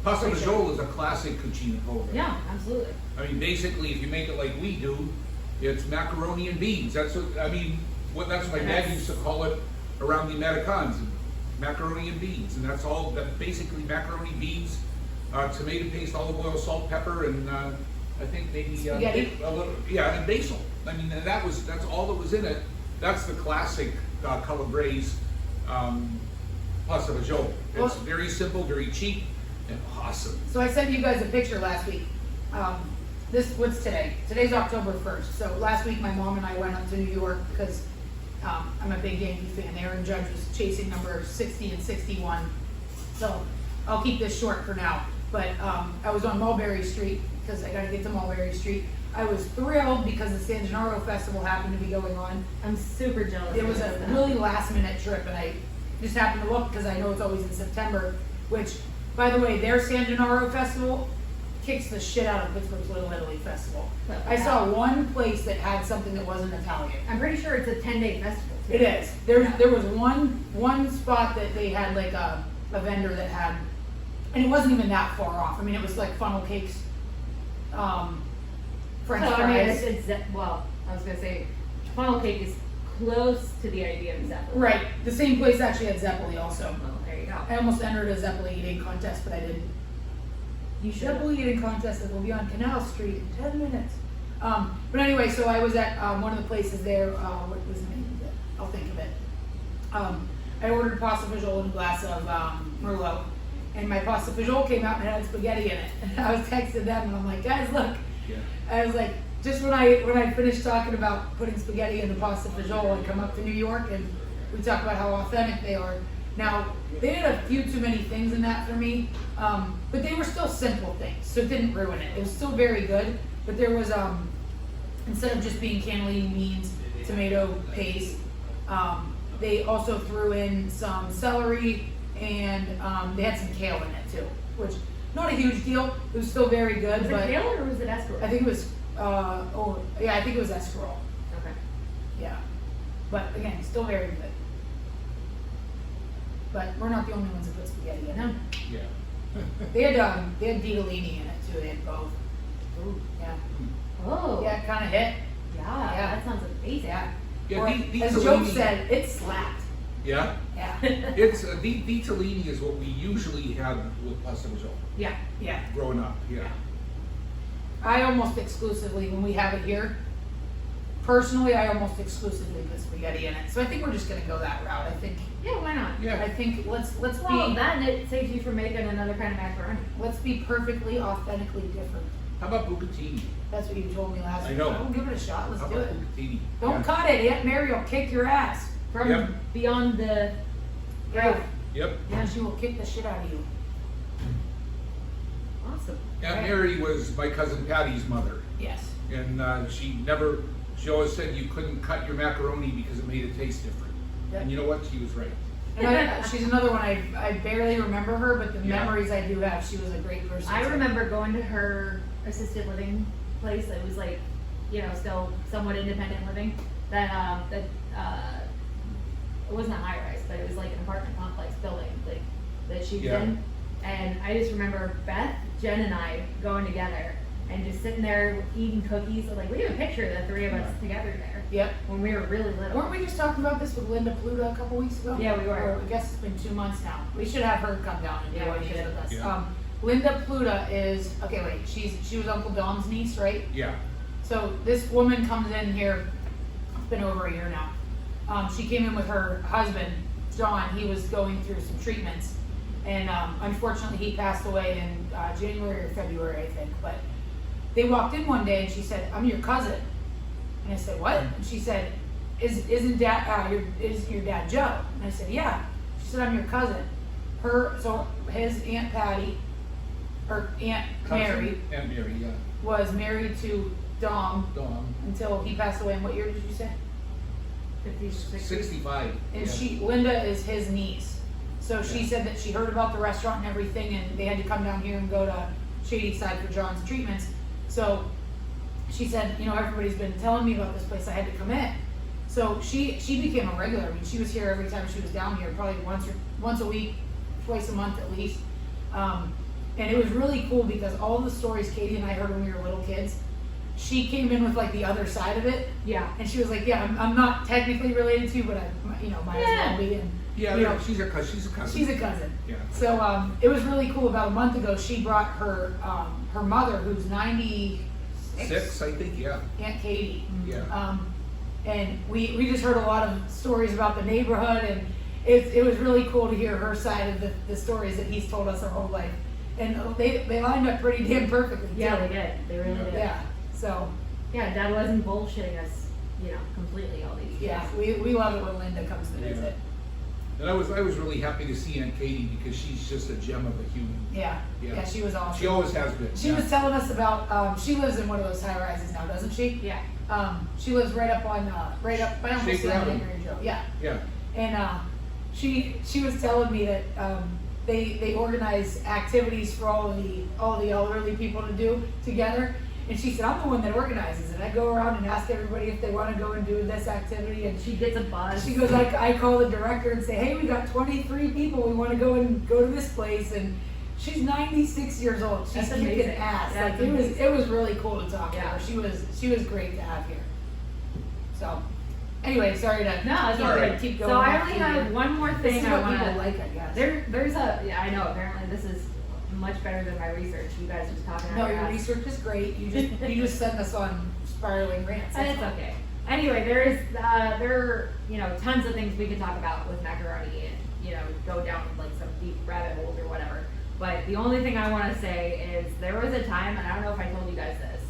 Pasta fagioli is a classic cucina povera. Yeah, absolutely. I mean, basically, if you make it like we do, it's macaroni and beans. That's what I mean. That's what my dad used to call it around the Americans, macaroni and beans, and that's all. That basically macaroni, beans, tomato paste, olive oil, salt, pepper, and I think maybe Spaghetti. a little, and basil. I mean, that's all that was in it. That's the classic Calabrese pasta fagioli. It's Well- very simple, very cheap, and awesome. So I sent you guys a picture last week. What's today? Today's October 1st. So last week my mom and I went up to New York because I'm a big Yankee fan. Aaron Judge was chasing number 60 and 61. So I'll keep this short for now. But I was on Mulberry Street because I got to get to Mulberry Street. I was thrilled because the San Gennaro Festival happened to be going on. I'm super jealous. It was of a this really last minute trip, and I just happened to look because I know it's always in September, which, by the way, their San Gennaro Festival kicks the shit out of Pittsburgh's Little Italy Festival. Well, I saw one place that had something that wasn't Italian. I'm pretty sure it's a 10-day festival too. It is. There was one spot that they had like a vendor that had, and it wasn't even that far off. I mean, it was like funnel cakes, French So, fries. I mean, I was gonna say, funnel cake is close to the idea of Zeppelin. Right. The same place actually had Zeppeli also. Well, there you go. I almost entered a Zeppeli eating contest, but I didn't. You should. Zeppeli eating contest that will be on Canal Street in 10 minutes. But anyway, so I was at one of the places there. What was the name of it? I'll think of it. I ordered pasta fagioli and a glass of Merlot, and my pasta fagioli came out and it had spaghetti in it. And I was texting them, and I'm like, guys, look. Yeah. I was like, just when I finished talking about putting spaghetti in the pasta fagioli, I come up to New York and we talk about how authentic they are. Now, they did a few too many things in that for me, but they were still simple things, so it didn't ruin it. It was still very good, but there was, instead of just bean cannellini beans, tomato paste, they also threw in some celery and they had some kale in it too, which not a huge deal. It was still very good. Was but it kale or was it escarole? I think it was. I think it was escarole. Okay. Yeah, but again, still very good. But we're not the only ones that put spaghetti in it. Yeah. They had ditalini in it too. They had both. Ooh. Yeah. Oh. Yeah, it kind of hit. Yeah. Yeah. That sounds amazing. Yeah. Yeah, Or, the as Joe ditalini- said, it slapped. Yeah. Yeah. It's the ditalini is what we usually have with pasta risotto Yeah. Yeah. growing up. Yeah. I almost exclusively, when we have it here, personally, I almost exclusively put spaghetti in it. So I think we're just gonna go that route. I think. Yeah. Why not? Yeah. I think let's Well, be then it saves you from making another kind of macaroni. let's be perfectly, authentically different. How about bucatini? That's what you told me last I week. know. We'll give it a shot. Let's How do about it. bucatini? Don't Yeah. cut it. Aunt Mary will kick your ass. From Yep. beyond the Yeah. grave. Yep. Yeah, she will kick the shit out of you. Awesome. Aunt Right. Mary was my cousin Patty's mother, Yes. and she always said you couldn't cut your macaroni because it made it taste different. Yep. And you know what? She was right. And she's another one. I barely remember her, but the Yeah. memories I do have, she was a great person. I remember going to her assisted living place. It was like, still somewhat independent living. It wasn't a high rise, but it was like an apartment complex building, like that she was Yeah. in. And I just remember Beth, Jen, and I going together and just sitting there eating cookies. So like we have a picture of the three of us together there Yep. when we were really little. Weren't we just talking about this with Linda Pluta a couple weeks ago? Yeah, we were. Or I guess it's been 2 months now. We should have her come down and do Yeah, what we she should. with us. Yeah. Linda Pluta is she was Uncle Dom's niece, right? Yeah. So this woman comes in here. It's been over a year now. She came in with her husband, John. He was going through some treatments, and unfortunately, he passed away in January or February, I think. But they walked in one day, and she said, "I'm your cousin." And I said, "What?" And she said, "Is your dad Joe?" And I said, "Yeah." She said, "I'm your cousin." His Aunt Patty, or Aunt Mary, Aunt Mary, yeah. was married to Dom Dom. until he passed away. In what year did you say? 50, 60. 65. And yeah. Linda is his niece. So she Yeah. said that she heard about the restaurant and everything, and they had to come down here and go to Shady Side for John's treatments. So she said, everybody's been telling me about this place. I had to come in. So she became a regular. I mean, she was here every time she was down here, probably once a week, twice a month at least. And it was really cool because all the stories Katie and I heard when we were little kids, she came in with like the other side of it. Yeah. And she was like, "Yeah, I'm not technically related to you, but I, might as well be." And Yeah, she's a cousin. she's a cousin. Yeah. So it was really cool. About a month ago, she brought her mother, who's 96, Six, I think, yeah. Aunt Katie. Yeah. And we just heard a lot of stories about the neighborhood, and it was really cool to hear her side of the stories that he's told us our whole life. And they lined up pretty damn perfectly. Yeah, too. they did. They really did. Yeah. So Yeah, Dad wasn't bullshitting us, completely all these years. yeah, we love it when Linda comes to Yeah. visit. And I was really happy to see Aunt Katie because she's just a gem of a human. Yeah. Yeah. Yeah, she was awesome. She always has been. She was telling us about. She lives in one of those high rises now, doesn't she? Yeah. She lives right up on I almost Shaker said Avenue. Henry Joe. Yeah. Yeah. And she was telling me that they organize activities for all the elderly people to do together. And she said, "I'm the one that organizes it. I go around and ask everybody if they want to go and do this activity." And She gets a buzz. she goes, I call the director and say, "Hey, we got 23 people. We want to go to this place." And she's 96 years old. She's That's kicking amazing. ass. That's Like amazing. it was really cool to talk to Yeah. her. She was great to have here. So, anyway, sorry to No, it's all all right. right. keep going. So I off only the- have one more This thing is I what want people to. like, I guess. There's I know. Apparently, this is much better than my research. You guys just talking. No, out your ass. research is great. You just send us on spiraling rants. And That's it's fine. okay. Anyway, there are tons of things we could talk about with macaroni and go down like some deep rabbit holes or whatever. But the only thing I want to say is there was a time, and I don't know if I told you guys this,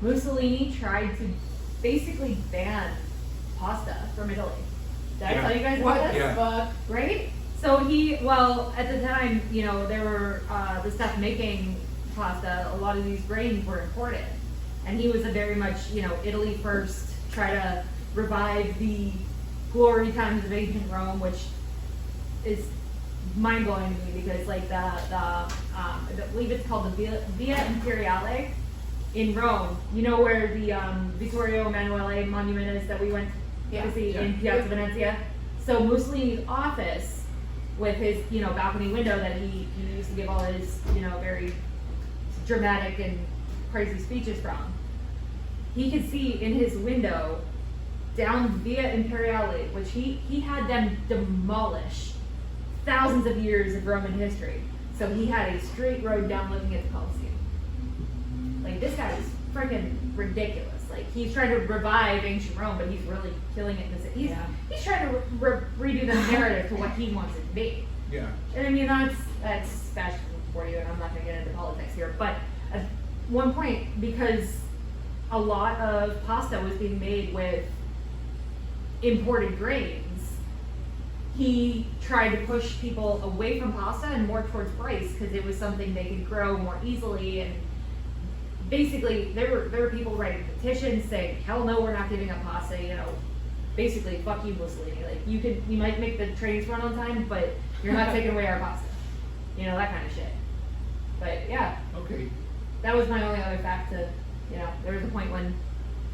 Mussolini tried to basically ban pasta from Italy. Did I Yeah. tell you guys What about the this? Yeah. fuck? Right? So at the time, there were the stuff making pasta, a lot of these grains were imported. And he was a very much, Italy first, try to revive the glory times of ancient Rome, which is mind blowing to me because like I believe it's called the Via Imperiale in Rome. You know where the Vittorio Emanuele monument is that we went to see in Piazza Venezia? So Mussolini's office with his, balcony window that he used to give all his, very dramatic and crazy speeches from. He could see in his window down Via Imperiale, which he had them demolish thousands of years of Roman history. So he had a straight road down looking at the Colosseum. Like, this guy is freaking ridiculous. Like, he's trying to revive ancient Rome, but he's really killing it. He's trying to redo the narrative to what he wants it to be. Yeah. And I mean, that's fashion for you, and I'm not going to get into politics here. But at one point, because a lot of pasta was being made with imported grains, he tried to push people away from pasta and more towards rice because it was something they could grow more easily. And basically, there were people writing petitions saying, "Hell no, we're not giving up pasta." Basically, fuck you, Mussolini. Like, you might make the trains run on time, but you're not taking away our pasta. That kind of shit. But yeah. Okay. That was my only other fact to, there was a point when,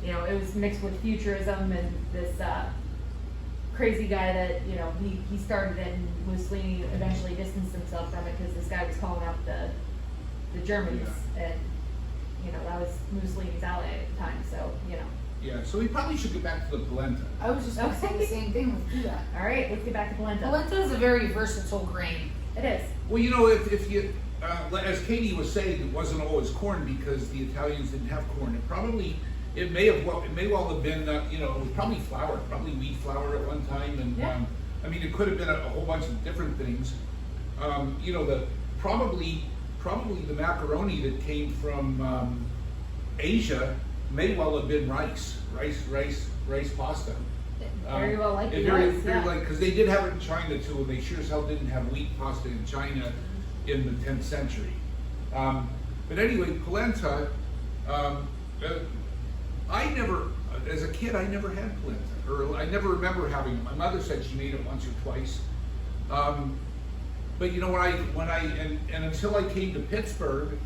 it was mixed with futurism and this crazy guy that, he started it and Mussolini eventually distanced himself from it because this guy was calling out the Germans and, that was Mussolini's ally at the time, so, Yeah, so we probably should get back to the polenta. I was just going to say the same thing. Let's do that. All right, let's get back to polenta. Polenta is a very versatile grain. It is. Well, if you, as Katie was saying, it wasn't always corn because the Italians didn't have corn. It may well have been, it was probably flour, probably wheat flour at one time, and it could have been a whole bunch of different things. Probably the macaroni that came from Asia may well have been rice pasta. Very well likely. Because they did have it in China too, and they sure as hell didn't have wheat pasta in China in the 10th century. But anyway, polenta. As a kid, I never had polenta, or I never remember having it. My mother said she made it once or twice. But until I came to Pittsburgh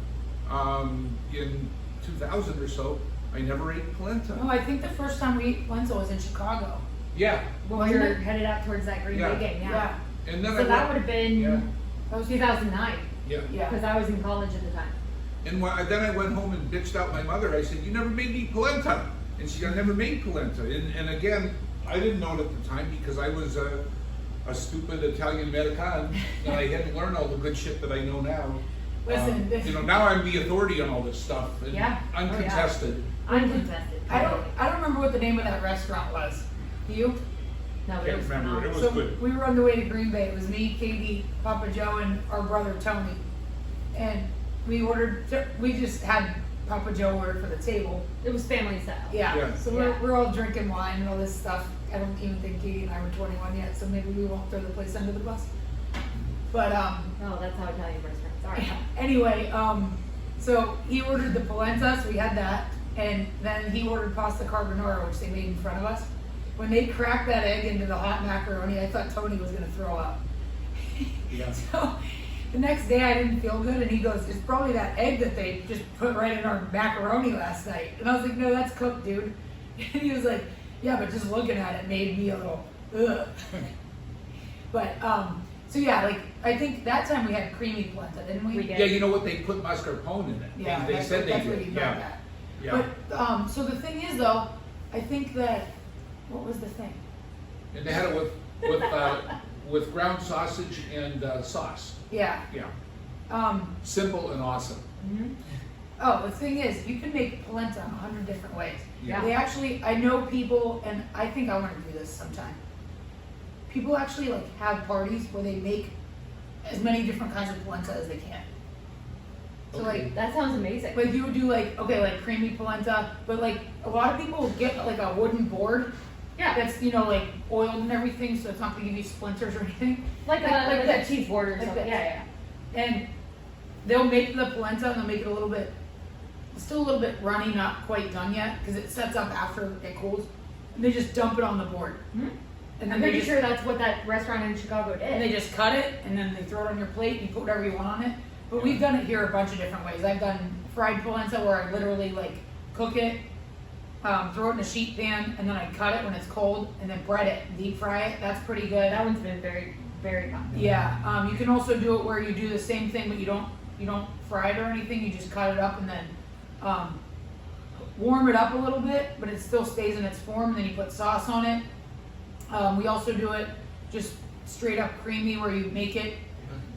in 2000 or so, I never ate polenta. No, I think the first time we ate polenta was in Chicago. Yeah. When we were headed out towards that Green Bay game, Yeah. And then so that would have been That was 2009. Yeah. Because I was in college at the time. And then I went home and bitched out my mother. I said, "You never made me polenta." And she said, "I never made polenta." And again, I didn't know it at the time because I was a stupid Italian American, and I hadn't learned all the good shit that I know now. Listen, now I'm the authority on all this stuff, and uncontested. Uncontested. I don't remember what the name of that restaurant was. Do you? No, I can't remember. It was So good. we were on the way to Green Bay. It was me, Katie, Papa Joe, and our brother Tony. And we just had Papa Joe order for the table. It was family style. Yeah. So we're all drinking wine and all this stuff. I don't even think Katie and I were 21 yet, so maybe we won't throw the place under the bus. But Oh, that's how Italian restaurants are. anyway, so he ordered the polenta, so we had that, and then he ordered pasta carbonara, which they made in front of us. When they cracked that egg into the hot macaroni, I thought Tony was gonna throw up. Yeah. So the next day I didn't feel good, and he goes, "It's probably that egg that they just put right in our macaroni last night." And I was like, "No, that's cooked, dude." And he was like, "Yeah, but just looking at it made me a little ugh." But so yeah, like I think that time we had creamy polenta, didn't we? We did. Yeah, you know what? They put mascarpone in it. Yeah, they said they that's did. what he Yeah. that. Yeah. But so the thing is though, I think that what was the thing? And they had it with ground sausage and sauce. Yeah. Yeah. Simple and awesome. Mm-hmm. Oh, the thing is, you can make polenta 100 different ways. Yeah. They actually, I know people, and I think I want to do this sometime. People actually like have parties where they make as many different kinds of polenta as they can. So Okay. like, That sounds amazing. like you would do like, okay, like creamy polenta, but like a lot of people get like a wooden board Yeah. that's, like oiled and everything, so it's not gonna give you splinters or anything. Like a this. cheese board or Like something. this. Yeah. And they'll make the polenta and they'll make it a little bit, still a little bit runny, not quite done yet, because it sets up after it cools. And they just dump it on the board. Mm-hmm. And I'm then pretty sure that's what that restaurant in Chicago did. and they just cut it, and then they throw it on your plate, and you put whatever you want on it. But we've done it here a bunch of different ways. I've done fried polenta where I literally like cook it, throw it in a sheet pan, and then I cut it when it's cold, and then bread it, deep fry it. That's pretty good. That one's been very, very common. Yeah, you can also do it where you do the same thing, but you don't fry it or anything. You just cut it up and then warm it up a little bit, but it still stays in its form. And then you put sauce on it. We also do it just straight up creamy, where you make it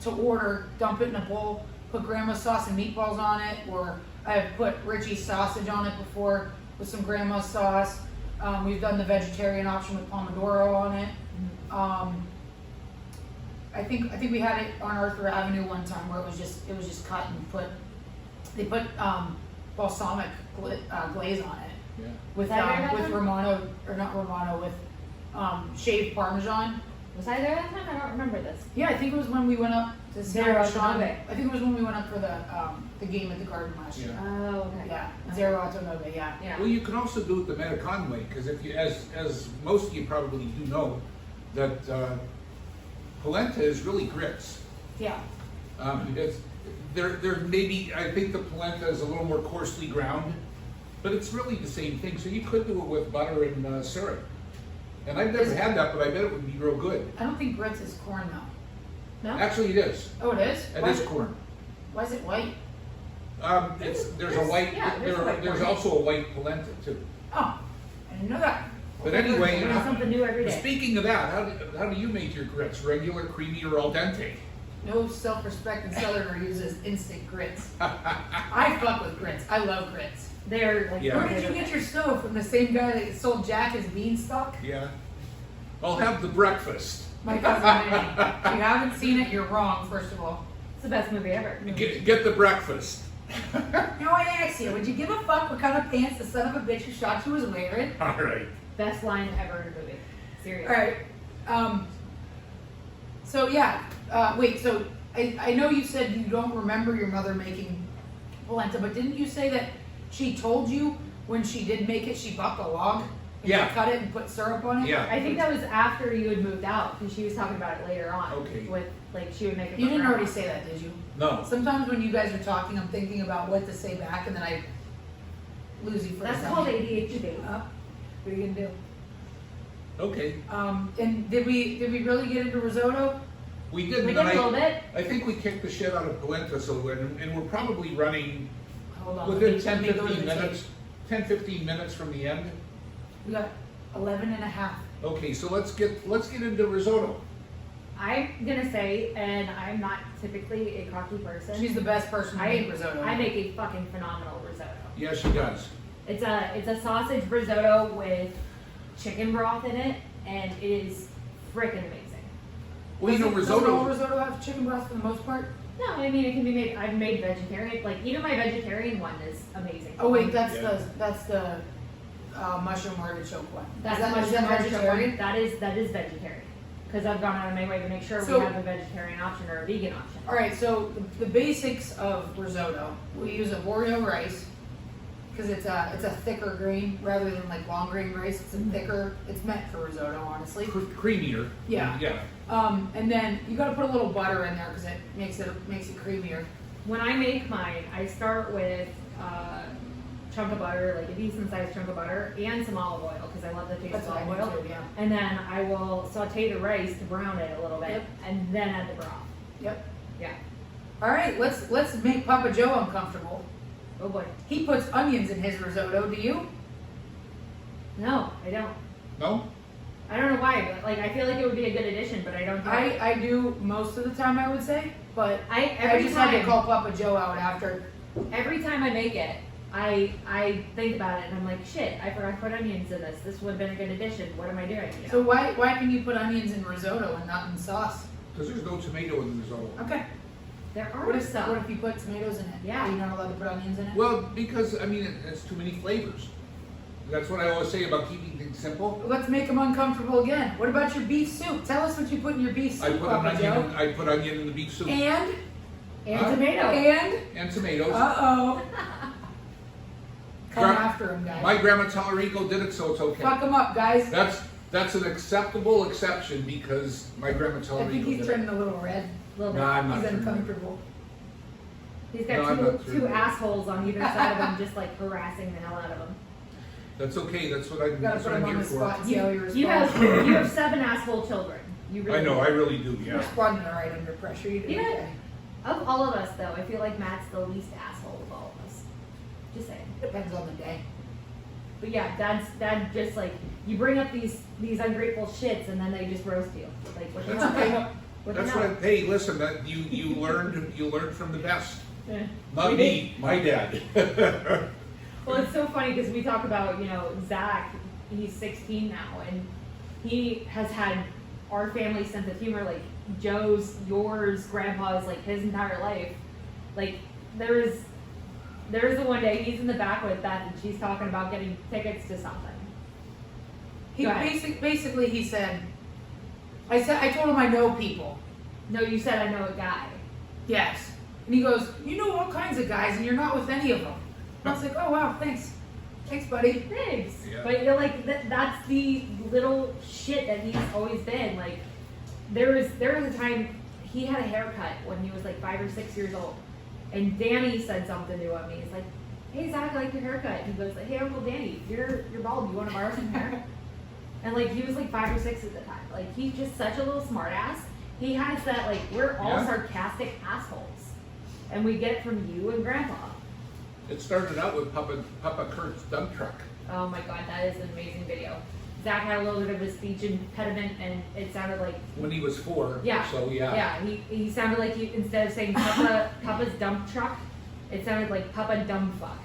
to order, dump it in a bowl, put grandma's sauce and meatballs on it, or I've put Richie's sausage on it before with some grandma's sauce. We've done the vegetarian option with pomodoro on it. I think we had it on Arthur Avenue one time where it was just cut and they put balsamic glaze on it Yeah. with that with Romano, or not Romano, with shaved Parmesan. Was I there that time? I don't remember this. Yeah, I think it was when we went up to Zero Sean. Autonobe. I think it was when we went up for the game at the Garden last year. Yeah. Oh, okay. Yeah, Zero Autonobe, yeah. Yeah. Well, you can also do it the Macaroni way, because if you, as most of you probably do know, that polenta is really grits. Yeah. It's there maybe, I think the polenta is a little more coarsely ground, but it's really the same thing. So you could do it with butter and syrup. And I've never had that, but I bet it would be real good. I don't think grits is corn though. No? Actually, it is. Oh, it is? It Why is corn. Why is it white? There's a white. Yeah, there's a white There's corn. also a white polenta too. Oh, I didn't know that. But anyway, Learn something new every day. speaking of that, how do you make your grits? Regular, creamy, or al dente? No self-respecting Southerner uses instant grits. I fuck with grits. I love grits. They're like, Yeah. Where did you get your stove? From the same guy that sold Jack his beanstalk? Yeah. I'll have the breakfast. My cousin Vinny. If you haven't seen it, you're wrong, first of all. It's the best movie ever. Get the breakfast. Now I ask you, would you give a fuck what kind of pants the son of a bitch who shot you was wearing? All right. Best line ever in a movie. Seriously. Alright, so yeah, wait, so I know you said you don't remember your mother making polenta, but didn't you say that she told you when she did make it, she bought the log? And Yeah. you cut it and put syrup on it? Yeah. I think that was after you had moved out, because she was talking about it later on. Okay. With, like, she would make it. You for didn't grandma. already say that, did you? No. Sometimes when you guys are talking, I'm thinking about what to say back, and then I lose you for a That's second. called ADHD. What are you gonna do? Okay. And did we really get into risotto? We did. We but did a little bit. I think we kicked the shit out of polenta, so and we're probably running Hold on. within let 10, me go to 15 the minutes. tape. 10, 15 minutes from the end. We got 11 and a half. Okay, so let's get into risotto. I'm gonna say, and I'm not typically a cocky person. She's the best person to make risotto. I make a fucking phenomenal risotto. Yeah, she does. It's a sausage risotto with chicken broth in it, and it is freaking amazing. Well, you know, Doesn't all risotto. risotto have chicken broth for the most part? No, I mean it can be made. I've made vegetarian. Like even my vegetarian one is amazing. Oh wait, that's Yeah. the mushroom artichoke one. That's is that, mushroom is that artichoke vegetarian? one. That is vegetarian. Because I've gone out of my way to make sure So- we have a vegetarian option or a vegan option. All right, so the basics of risotto, we use a Oreo rice because it's a thicker grain rather than like long grain rice. It's a thicker. It's meant for risotto, honestly. Creamier. Yeah. Yeah. And then you got to put a little butter in there because it makes it creamier. When I make mine, I start with a chunk of butter, like a decent sized chunk of butter, and some olive oil because I love the taste That's of what I olive do oil. too. Yeah. And then I will saute the rice to brown it a little bit, Yep. and then add the broth. Yep. Yeah. All right, let's make Papa Joe uncomfortable. Oh boy. He puts onions in his risotto. Do you? No, I don't. No? I don't know why, but like I feel like it would be a good addition, but I don't do it. I do most of the time, I would say, but I Every just had to time- call Papa Joe out after. Every time I make it, I think about it and I'm like, shit, I forgot to put onions in this. This would have been a good addition. What am I doing? You know? So why can you put onions in risotto and not in sauce? Because there's no tomato in the risotto. Okay. There are What if some. you put tomatoes in it? Yeah. Are you not allowed to put onions in it? Well, because, I mean, it's too many flavors. That's what I always say about keeping things simple. Let's make them uncomfortable again. What about your beef soup? Tell us what you put in your beef I soup, put an Papa onion. Joe. I put onion in the beef soup And Huh? Tomato. and tomatoes. uh-oh. Come Gra- after him, guys. My grandma Tallarico did it, so it's okay. Fuck them up, guys. That's That's an acceptable exception because my grandma I told me. think he's turning a little red. A little No, bit. I'm not. He's turning red. uncomfortable. He's No, got I'm not two sure. assholes on either side of him, just like harassing the hell out of him. That's okay. That's what Gotta that's put what him I'm on here the for. spot and see how he responds. You have 7 asshole children. You really I know. do. I really do. You're Yeah. responding all right under pressure. You did Yeah. okay. Of all of us, though, I feel like Matt's the least asshole of all of us. Just saying. Depends on the day. But yeah, dad just like you bring up these ungrateful shits and then they just roast you. Like what the That's hell? okay. What the That's hell? what. Hey, listen. That you learned from the best. Yeah. Not We me. My dad. Well, it's so funny because we talk about, Zach, he's 16 now, and he has had our family's sense of humor, like Joe's, yours, Grandpa's, like his entire life. Like, there's the one day he's in the back with Beth and she's talking about getting tickets to something. He Go ahead. basically he said, I told him I know people. No, you said I know a guy. Yes. And he goes, you know all kinds of guys and you're not with any of them. And I was like, oh wow, thanks. Thanks, buddy. Thanks. Yeah. But you're like, that's the little shit that he's always been. Like, there was a time he had a haircut when he was like 5 or 6 years old. And Danny said something to him. He's like, hey, Zach, I like your haircut. He goes, hey, Uncle Danny, you're bald. You want to borrow some hair? And like, he was like 5 or 6 at the time. Like, he's just such a little smart ass. He has that, like, we're all Yeah. sarcastic assholes. And we get it from you and Grandpa. It started out with Papa Kurt's dump truck. Oh my god, that is an amazing video. Zach had a little bit of a speech impediment, and it sounded like When he was 4. yeah, So yeah. yeah. He sounded like instead of saying Papa's dump truck, it sounded like Papa dumb fuck.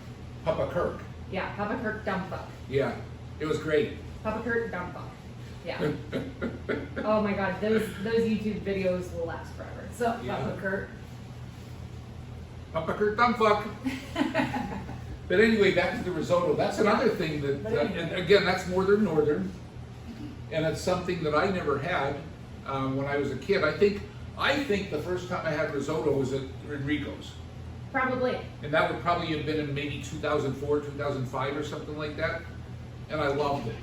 Papa Kirk. Yeah, Papa Kirk dumb fuck. Yeah. It was great. Papa Kirk dumb fuck. Yeah. Oh my god, those YouTube videos will last forever. What's up, Yeah. Papa Kurt? Papa Kurt dumb fuck. But anyway, back to the risotto. That's another thing that, and again, that's northern, and it's something that I never had when I was a kid. I think the first time I had risotto was at Enrico's, Probably. and that would probably have been in maybe 2004, 2005, or something like that. And I loved it.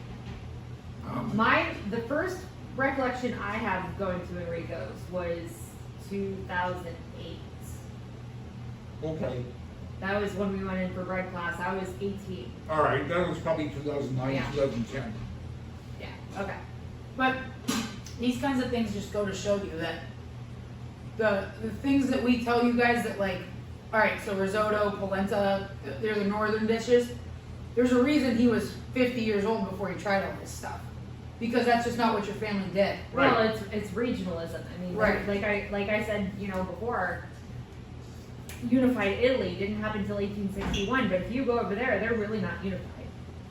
The first recollection I have of going to Enrico's was 2008. Okay. That was when we went in for bread class. I was 18. All right. That was probably 2009, Yeah. 2010. Yeah. Okay. But these kinds of things just go to show you that the things that we tell you guys that like, all right, so risotto, polenta, they're the northern dishes. There's a reason he was 50 years old before he tried all this stuff, because that's just not what your family did. Right. Well, it's regionalism. I mean, Right. like I said, before, unified Italy didn't happen until 1861. But if you go over there, they're really not unified.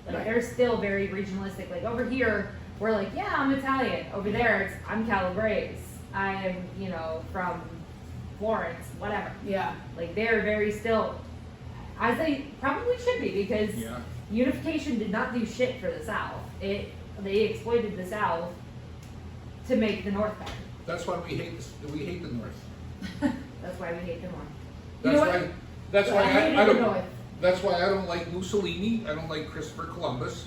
Like Right. they're still very regionalistic. Like over here, we're like, yeah, I'm Italian. Over there, it's I'm Calabrese. I'm from Florence, whatever. Yeah. Like they're very still, as they probably should be, because Yeah. unification did not do shit for the South. They exploited the South to make the North better. That's why we hate the North. That's why we hate the North. You know what? That's why hated I the don't. North. That's why I don't like Mussolini. I don't like Christopher Columbus.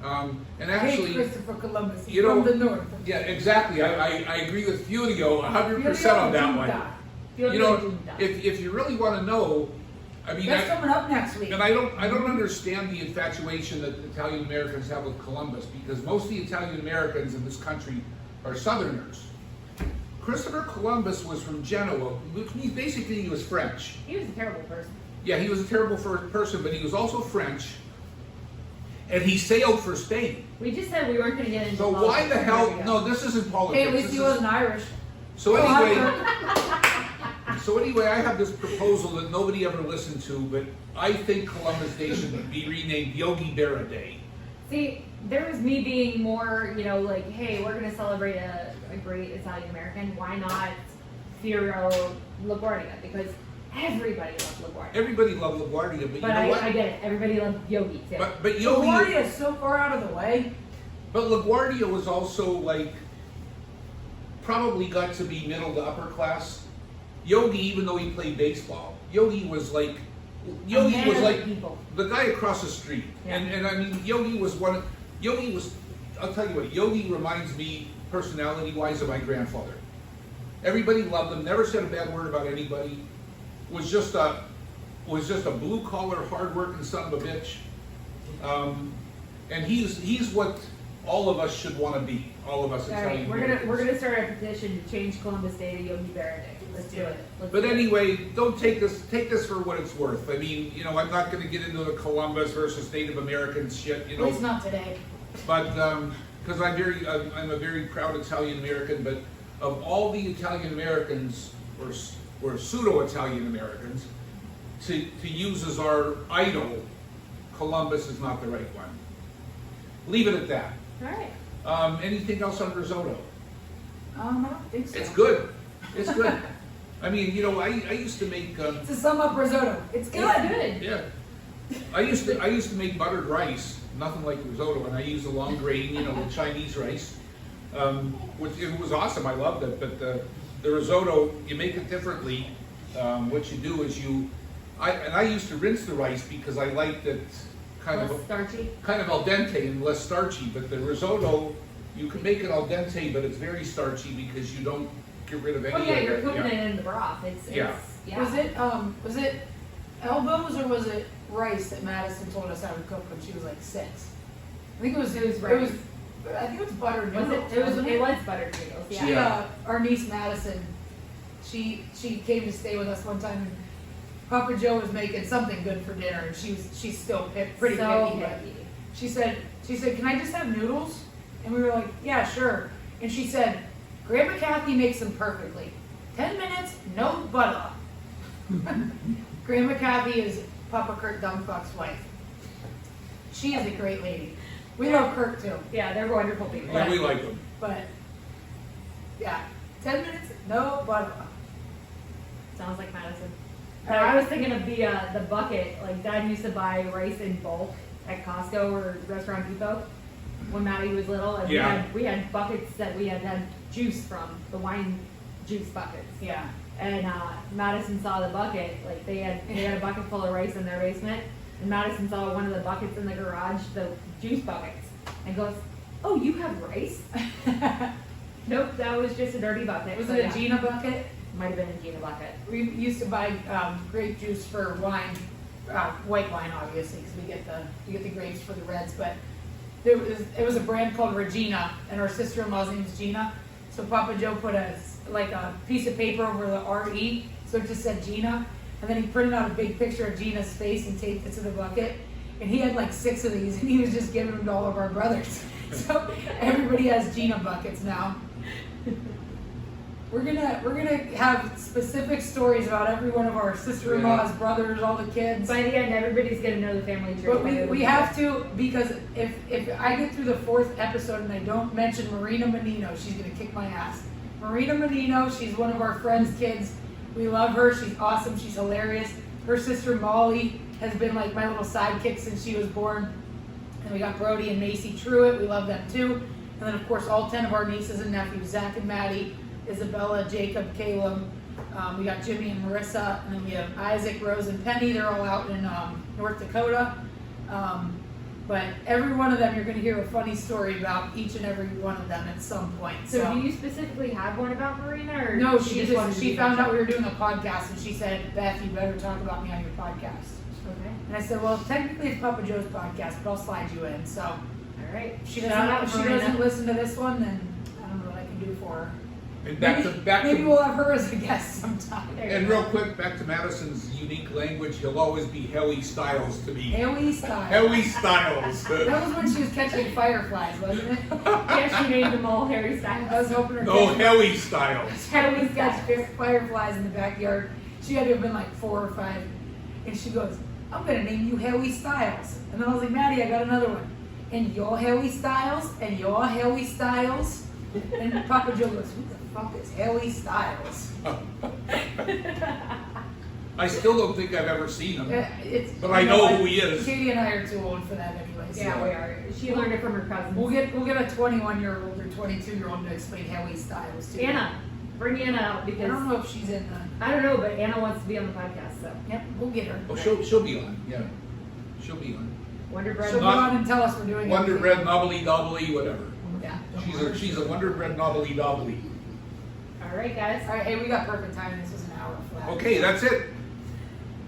And I hate actually, Christopher Columbus. He's you know- from the north. yeah, exactly. I agree with Furio 100% on that one. You know, if you really want to know, I mean, That's coming up next week. and I don't understand the infatuation that Italian Americans have with Columbus, because most of the Italian Americans in this country are Southerners. Christopher Columbus was from Genoa, which means basically he was French. He was a terrible person. Yeah, he was a terrible person, but he was also French, and he sailed for Spain. We just said we weren't going to get into So why politics. the There hell? we go. No, this isn't politics. Hey, at least This he is- wasn't Irish. So Oh, anyway, I have this proposal that nobody ever listened to, but I think Columbus Day should be renamed Yogi Berra Day. See, there was me being more, like, hey, we're going to celebrate a great Italian American. Why not Fiero LaGuardia? Because everybody loves LaGuardia. Everybody loved LaGuardia, but you But know what? I get it. Everybody loves Yogi too. But Yogi, LaGuardia is so far out of the way. but LaGuardia was also like probably got to be middle to upper class. Yogi, even though he played baseball, Yogi was like Man of the people. the guy across the street. Yeah. And I mean, Yogi was I'll tell you what, Yogi reminds me, personality-wise, of my grandfather. Everybody loved him, never said a bad word about anybody, was just a blue-collar, hard-working son of a bitch. And he's what all of us should want to be, all of us All right, Italian we're Americans. gonna start a petition to change Columbus Day to Yogi Bear Day. Let's do it. But anyway, don't take this for what it's worth. I mean, you know, I'm not going to get into the Columbus versus Native Americans shit, you At know. least not today. But because I'm a very proud Italian American. But of all the Italian Americans or pseudo Italian Americans to use as our idol, Columbus is not the right one. Leave it at that. All right. Anything else on risotto? I don't think so. It's good. It's good. I mean, you know, I used to make. To sum up risotto, it's good. It's good. Yeah. I used to make buttered rice, nothing like risotto, and I used a long grain, you know, the Chinese rice, which it was awesome. I loved it. But the risotto, you make it differently. What you do is I used to rinse the rice because I liked it kind Less of starchy. kind of al dente and less starchy. But the risotto, you can make it al dente, but it's very starchy because you don't get rid of any Oh yeah, of you're it. cooking Yeah. it in the broth. It's Yeah. yeah. Was it elbows or was it rice that Madison told us how to cook when she was like 6? I think it was rice. I think it was buttered Was noodles. it was wasn't it was buttered noodles. Yeah. She, Yeah. our niece Madison, she came to stay with us one time, and Papa Joe was making something good for dinner, and she's still pretty So picky. But picky. she said, "Can I just have noodles?" And we were like, "Yeah, sure." And she said, "Grandma Kathy makes them perfectly. 10 minutes, no butter." Grandma Kathy is Papa Kurt Dumbfuck's wife. She is a great lady. We love Kurt too, Yeah, they're wonderful people. And we like them. but yeah, 10 minutes, no butter. Sounds like Madison. I was thinking of the bucket. Like Dad used to buy rice in bulk at Costco or Restaurant Depot when Maddie was little, and Yeah. we had buckets that we had juice from, the wine juice buckets. Yeah. And Madison saw the bucket. Like they had a bucket full of rice in their basement, and Madison saw one of the buckets in the garage, the juice buckets, and goes, "Oh, you have rice?" Nope, that was just a dirty bucket. Was So, it a yeah, Gina bucket? Might have been a Gina bucket. We used to buy grape juice for wine, white wine obviously, because we get the grapes for the reds. But it was a brand called Regina, and our sister-in-law's name is Gina. So Papa Joe put a piece of paper over the RE, so it just said Gina, and then he printed out a big picture of Gina's face and taped it to the bucket. And he had like 6 of these, and he was just giving them to all of our brothers. So everybody has Gina buckets now. We're gonna have specific stories about every one of our sister-in-laws, brothers, all the kids. By the end, everybody's gonna know the family tree. But we have to, because if I get through the 4th episode and I don't mention Marina Menino, she's gonna kick my ass. Marina Menino, she's one of our friends' kids. We love her. She's awesome. She's hilarious. Her sister Molly has been like my little sidekick since she was born. And we got Brody and Macy Truitt. We love them too. And then of course all 10 of our nieces and nephews, Zach and Maddie, Isabella, Jacob, Caleb. We got Jimmy and Marissa, and then we have Isaac, Rose, and Penny. They're all out in North Dakota. But every one of them, you're going to hear a funny story about each and every one of them at some point. So do you specifically have one about Marina, or No, she wanted to be found out we mentioned? were doing a podcast, and she said, "Beth, you better talk about me on your podcast." Okay. And I said, "Well, technically it's Papa Joe's podcast, but I'll slide you in." So All right. if she Shout out doesn't, Marina. listen to this one, then I don't know what I can do for her. And back Maybe to we'll have her as a guest sometime. There you and go. real quick, back to Madison's unique language. He'll always be Helly Styles to me. Haley style. Helly Styles. That was when she was catching fireflies, wasn't it? Yeah, she named them all Harry I Styles. was hoping her. No, Helly Styles. Haley catch fireflies in the backyard. She had to have been like 4 or 5, and she goes, "I'm gonna name you Haley Styles." And then I was like, "Maddie, I got another one. And your Haley Styles, and your Haley Styles." And Papa Joe goes, "Who the fuck is Haley Styles?" I still don't think I've ever seen him. But I you know what? who he is. Katie and I are too old for that anyway. So Yeah, we are. She learned it from her cousins. We'll get a 21-year-old or 22-year-old to explain Haley Styles to you. Anna. Bring Anna out I because don't know if she's in the. I don't know, but Anna wants to be on the podcast, so. Yep, we'll get her. Oh, she'll be on. Yeah, she'll be on. Wonder Bread. She'll go on and tell us we're doing Wonder everything. Bread, knobbly dobbly, whatever. Yeah. She's a Wonder Bread knobbly dobbly. All right, guys. All right, hey, we got perfect timing. This was an hour flat. Okay, that's it.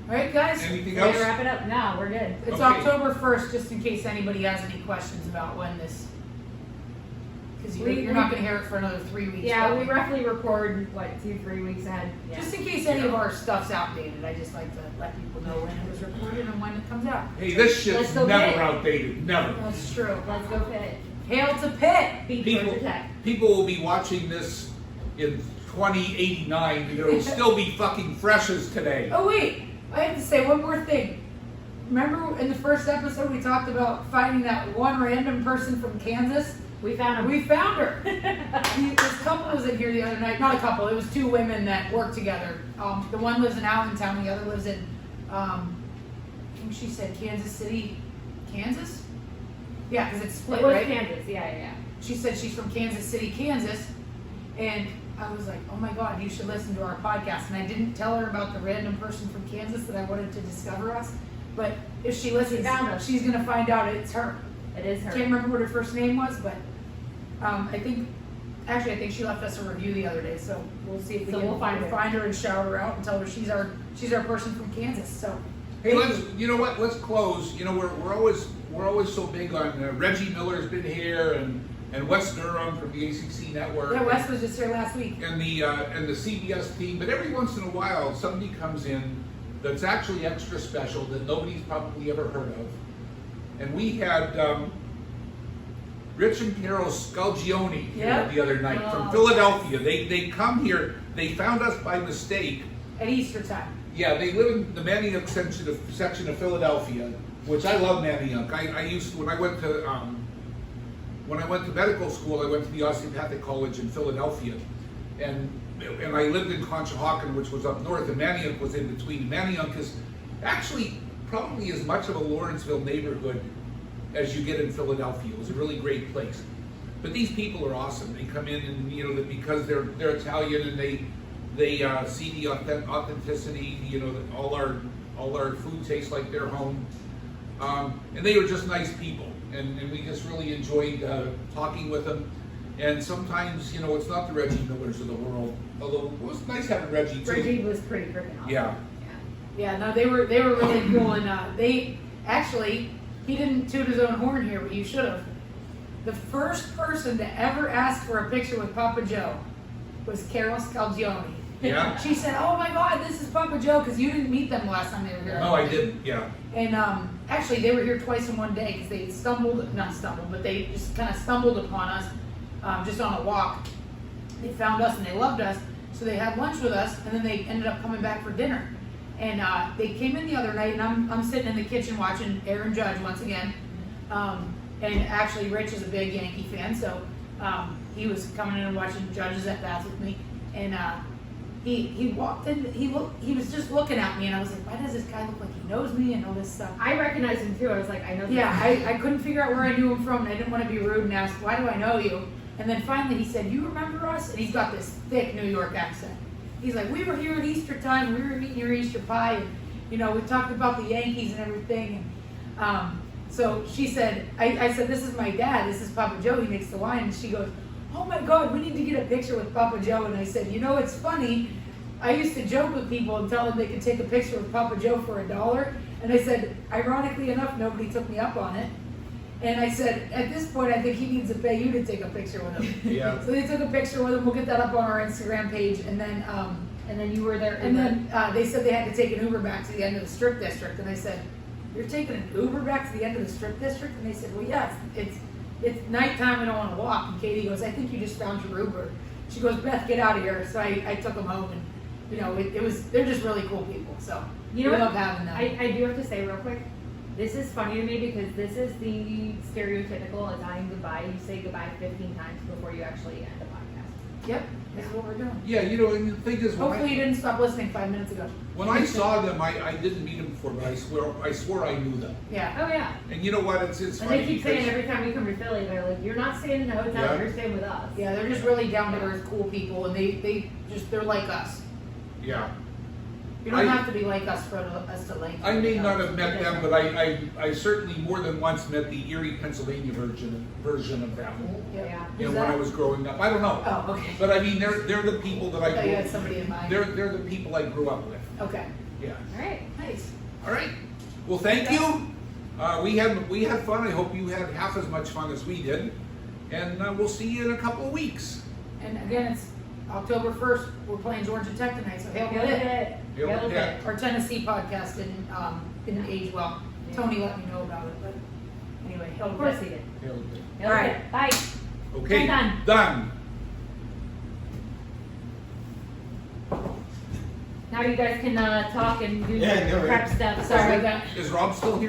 All right, guys. Anything Ready else? to wrap it up? No, we're good. It's Okay. October 1st, just in case anybody has any questions about when this. Because you're not going to hear it for another 3 weeks. Yeah, probably. we roughly record, 2-3 weeks ahead. Yeah. Just in case any of our stuff's outdated, I just like to let people know when it was recorded and when it comes out. Hey, this shit's Let's go never get it. outdated. Never. That's true. Let's go Pitt. Hail to Pitt! Beat People, Georgia Tech. people will be watching this in 2089 and it'll still be fucking fresh as today. Oh wait, I have to say one more thing. Remember in the first episode we talked about finding that one random person from Kansas? We found him. We found her. This couple was in here the other night. Not a couple. It was two women that work together. The one lives in Allentown. The other lives in, I think she said Kansas City, Kansas. Yeah, because it's split, It was right? Kansas. Yeah. She said she's from Kansas City, Kansas, and I was like, oh my God, you should listen to our podcast. And I didn't tell her about the random person from Kansas that I wanted to discover us. But if she listens, found us. she's gonna find out it's her. It is her. Can't remember what her first name was, but I think she left us a review the other day. So we'll see if we So can we'll find her. and shout her out and tell her she's our person from Kansas. So Hey, thank let's. You know what? Let's close. You know, we're always so big on Reggie Miller's been here and Wes Durham from the ACC Network. Yeah, Wes was just here last week. And the CBS team. But every once in a while, somebody comes in that's actually extra special that nobody's probably ever heard of. And we had Rich and Carol Scalgione here Yeah. the other night from Oh, Philadelphia. They come here. They found us by mistake. At Easter time. Yeah, they live in the Manayunk section of Philadelphia, which I love Manayunk. I used to, when I went to medical school, I went to the Osteopathic College in Philadelphia, and I lived in Conshohocken, which was up north, and Manayunk was in between. Manayunk is actually probably as much of a Lawrenceville neighborhood as you get in Philadelphia. It was a really great place. But these people are awesome. They come in and, you know, because they're Italian and they see the authenticity, you know, that all our food tastes like their home. And they were just nice people. And we just really enjoyed talking with them. And sometimes, you know, it's not the Reggie Millers of the world. Although it was nice having Reggie too. Reggie was pretty freaking awesome. Yeah. Yeah, no, they were really cool, and they actually, he didn't toot his own horn here, but you should have. The first person to ever ask for a picture with Papa Joe was Carol Scalgione. Yeah? She said, "Oh my God, this is Papa Joe," because you didn't meet them last time they were here. No, I didn't. Yeah. And actually, they were here twice in one day because they not stumbled, but they just kind of stumbled upon us just on a walk. They found us and they loved us, so they had lunch with us, and then they ended up coming back for dinner. And they came in the other night, and I'm sitting in the kitchen watching Aaron Judge once again. And actually, Rich is a big Yankee fan, so he was coming in and watching Judge's at bats with me. And he walked in, he was just looking at me, and I was like, why does this guy look like he knows me and all this stuff? I recognized him too. I was like, I know this Yeah, guy. I couldn't figure out where I knew him from, and I didn't want to be rude and ask, why do I know you? And then finally he said, you remember us? And he's got this thick New York accent. He's like, we were here at Easter time, we were eating your Easter pie, and, you know, we talked about the Yankees and everything. And so she said, I said, this is my dad, this is Papa Joe, he makes the wine. And she goes, oh my God, we need to get a picture with Papa Joe. And I said, you know, it's funny, I used to joke with people and tell them they could take a picture with Papa Joe for $1. And I said, ironically enough, nobody took me up on it. And I said, at this point, I think he needs to pay you to take a picture with him. Yeah. So they took a picture with him. We'll get that up on our Instagram page. And then You were there. and then they said they had to take an Uber back to the end of the strip district. And I said, you're taking an Uber back to the end of the strip district? And they said, well, yeah, it's nighttime. I don't want to walk. And Katie goes, I think you just found your Uber. She goes, Beth, get out of here. So I took them home, and you know, they're just really cool people. So You know we what? love having them. I do have to say real quick, this is funny to me because this is the stereotypical Italian goodbye. You say goodbye 15 times before you actually end the podcast. Yep, this is what we're doing. Yeah, you know, and the thing is, Hopefully you didn't stop listening 5 minutes ago. when I saw them, I didn't meet them before, but I swore I knew them. Yeah. Oh yeah. And you know what? It's And funny they keep saying because- every time you come to Philly, they're like, you're not staying in a hotel, Yeah. you're staying with us. Yeah, they're just really down to earth, cool people, and they're like us. Yeah. You don't have to be like us for us to like. I may not have met them, but I certainly more than once met the Erie, Pennsylvania version of them. Yeah. You know, Who's when I that? was growing up. I don't know. Oh, okay. But I mean, they're the people that I thought you had somebody in mind. they're the people I grew up with. Okay. Yeah. All right. Nice. All right. Well, thank you. We had fun. I hope you had half as much fun as we did. And we'll see you in a couple of weeks. And again, it's October 1st. We're playing Georgia Tech tonight, so hail Hail to to it. it. Hail Hail to to it. it. Our Tennessee podcast didn't age well. Yeah. Tony let me know about it, but anyway, hail Of to course it. he did. Hail to it. Hail All to right. it. Bye. Okay. Done. Done. Now you guys can talk and do Yeah, I know, your right? prep stuff. Sorry about that. Is Rob still here?